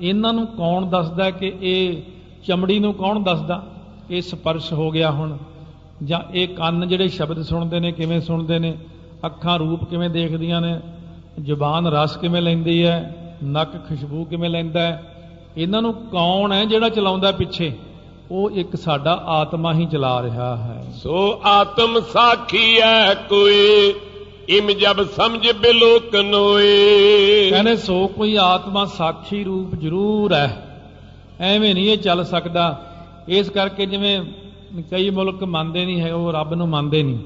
ਇਹਨਾਂ ਨੂੰ ਕੌਣ ਦੱਸਦਾ? ਕਿ ਇਹ ਚਮੜੀ ਨੂੰ ਕੌਣ ਦੱਸਦਾ ਇਹ ਸਪਰਸ਼ ਹੋ ਗਿਆ ਹੁਣ? ਜਾਂ ਇਹ ਕੰਨ ਜਿਹੜੇ ਸ਼ਬਦ ਸੁਣਦੇ ਨੇ ਕਿਵੇਂ ਸੁਣਦੇ ਨੇ? ਅੱਖਾਂ ਰੂਪ ਕਿਵੇਂ ਦੇਖਦੀਆਂ ਨੇ? ਜ਼ੁਬਾਨ ਰਸ ਕਿਵੇਂ ਲੈਂਦੀ ਹੈ? ਨੱਕ ਖੁਸ਼ਬੂ ਕਿਵੇਂ ਲੈਂਦਾ ਹੈ? ਇਹਨਾਂ ਨੂੰ ਕੌਣ ਹੈ ਜਿਹੜਾ ਚਲਾਉਂਦਾ ਪਿੱਛੇ? ਉਹ ਇੱਕ ਸਾਡਾ ਆਤਮਾ ਹੀ ਚਲਾ ਰਿਹਾ ਹੈ। ਸੋ ਆਤਮ ਸਾਖੀ ਹੈ ਕੋਈ, ਇਮ ਜਬ ਸਮਝ ਬਿਲੋਕ ਨੋਏ। ਕਹਿੰਦੇ ਸੋ ਕੋਈ ਆਤਮਾ ਸਾਖੀ ਰੂਪ ਜ਼ਰੂਰ ਹੈ, ਐਵੇਂ ਨਹੀਂ ਇਹ ਚੱਲ ਸਕਦਾ। ਇਸ ਕਰਕੇ ਜਿਵੇਂ ਕਈ ਮੁਲਕ ਮੰਨਦੇ ਨਹੀਂ ਹੈ, ਉਹ ਰੱਬ ਨੂੰ ਮੰਨਦੇ ਨਹੀਂ,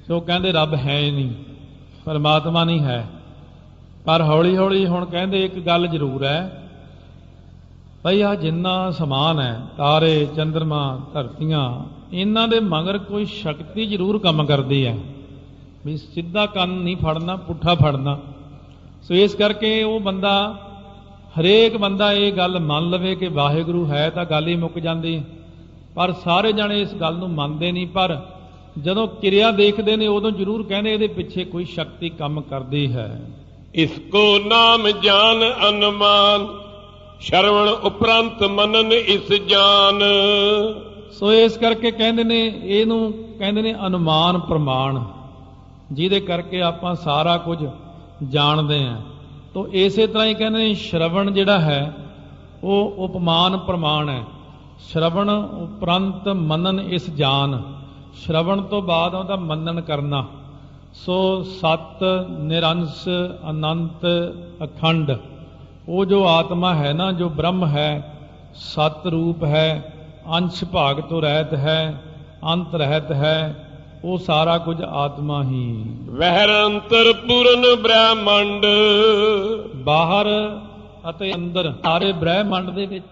ਸੋ ਕਹਿੰਦੇ ਰੱਬ ਹੈ ਨਹੀਂ, ਪਰਮਾਤਮਾ ਨਹੀਂ ਹੈ। ਪਰ ਹੌਲੀ ਹੌਲੀ ਹੁਣ ਕਹਿੰਦੇ ਇੱਕ ਗੱਲ ਜ਼ਰੂਰ ਹੈ ਭਈ ਆ ਜਿੰਨਾ ਸਮਾਨ ਹੈ, ਤਾਰੇ ਚੰਦਰਮਾ ਧਰਤੀਆਂ, ਇਹਨਾਂ ਦੇ ਮਗਰ ਕੋਈ ਸ਼ਕਤੀ ਜ਼ਰੂਰ ਕੰਮ ਕਰਦੀ ਹੈ, ਵੀ ਸਿੱਧਾ ਕੰਨ ਨਹੀਂ ਫੜਨਾ, ਪੁੱਠਾ ਫੜਨਾ। ਸੋ ਇਸ ਕਰਕੇ ਉਹ ਬੰਦਾ, ਹਰੇਕ ਬੰਦਾ ਇਹ ਗੱਲ ਮੰਨ ਲਵੇ ਕਿ ਵਾਹਿਗੁਰੂ ਹੈ ਤਾਂ ਗੱਲ ਹੀ ਮੁੱਕ ਜਾਂਦੀ। ਪਰ ਸਾਰੇ ਜਣੇ ਇਸ ਗੱਲ ਨੂੰ ਮੰਨਦੇ ਨਹੀਂ, ਪਰ ਜਦੋਂ ਕਿਰਿਆ ਦੇਖਦੇ ਨੇ ਉਦੋਂ ਜ਼ਰੂਰ ਕਹਿੰਦੇ ਇਹਦੇ ਪਿੱਛੇ ਕੋਈ ਸ਼ਕਤੀ ਕੰਮ ਕਰਦੀ ਹੈ। ਇਸ ਕੋ ਨਾਮ ਜਾਨ ਅਨੁਮਾਨ, ਸ਼ਰਵਣ ਉਪਰੰਤ ਮਨਨ ਇਸ ਜਾਨ। ਸੋ ਇਸ ਕਰਕੇ ਕਹਿੰਦੇ ਨੇ, ਇਹਨੂੰ ਕਹਿੰਦੇ ਨੇ ਅਨੁਮਾਨ ਪ੍ਰਮਾਣ, ਜਿਹਦੇ ਕਰਕੇ ਆਪਾਂ ਸਾਰਾ ਕੁਝ ਜਾਣਦੇ ਹਾਂ। ਤੋ ਇਸੇ ਤਰ੍ਹਾਂ ਹੀ ਕਹਿੰਦੇ ਨੇ ਸ਼ਰਵਣ ਜਿਹੜਾ ਹੈ ਉਹ ਉਪਮਾਨ ਪ੍ਰਮਾਣ ਹੈ। ਸ਼ਰਵਣ ਉਪਰੰਤ ਮੰਨਨ ਇਸ ਜਾਨ, ਸ਼ਰਵਣ ਤੋਂ ਬਾਅਦ ਉਹਦਾ ਮੰਨਨ ਕਰਨਾ। ਸੋ ਸਤ ਨਿਰੰਸ ਅਨੰਤ ਅਖੰਡ, ਉਹ ਜੋ ਆਤਮਾ ਹੈ ਨਾ, ਜੋ ਬ੍ਰਹਮ ਹੈ, ਸਤ ਰੂਪ ਹੈ, ਅੰਸ਼ ਭਾਗ ਤੋਂ ਰਹਿਤ ਹੈ, ਅੰਤ ਰਹਿਤ ਹੈ, ਉਹ ਸਾਰਾ ਕੁਝ ਆਤਮਾ ਹੀ। ਵਹਿਰ ਅੰਤਰ ਪੂਰਨ ਬ੍ਰਹਮੰਡ, ਬਾਹਰ ਅਤੇ ਅੰਦਰ ਸਾਰੇ ਬ੍ਰਹਿਮੰਡ ਦੇ ਵਿੱਚ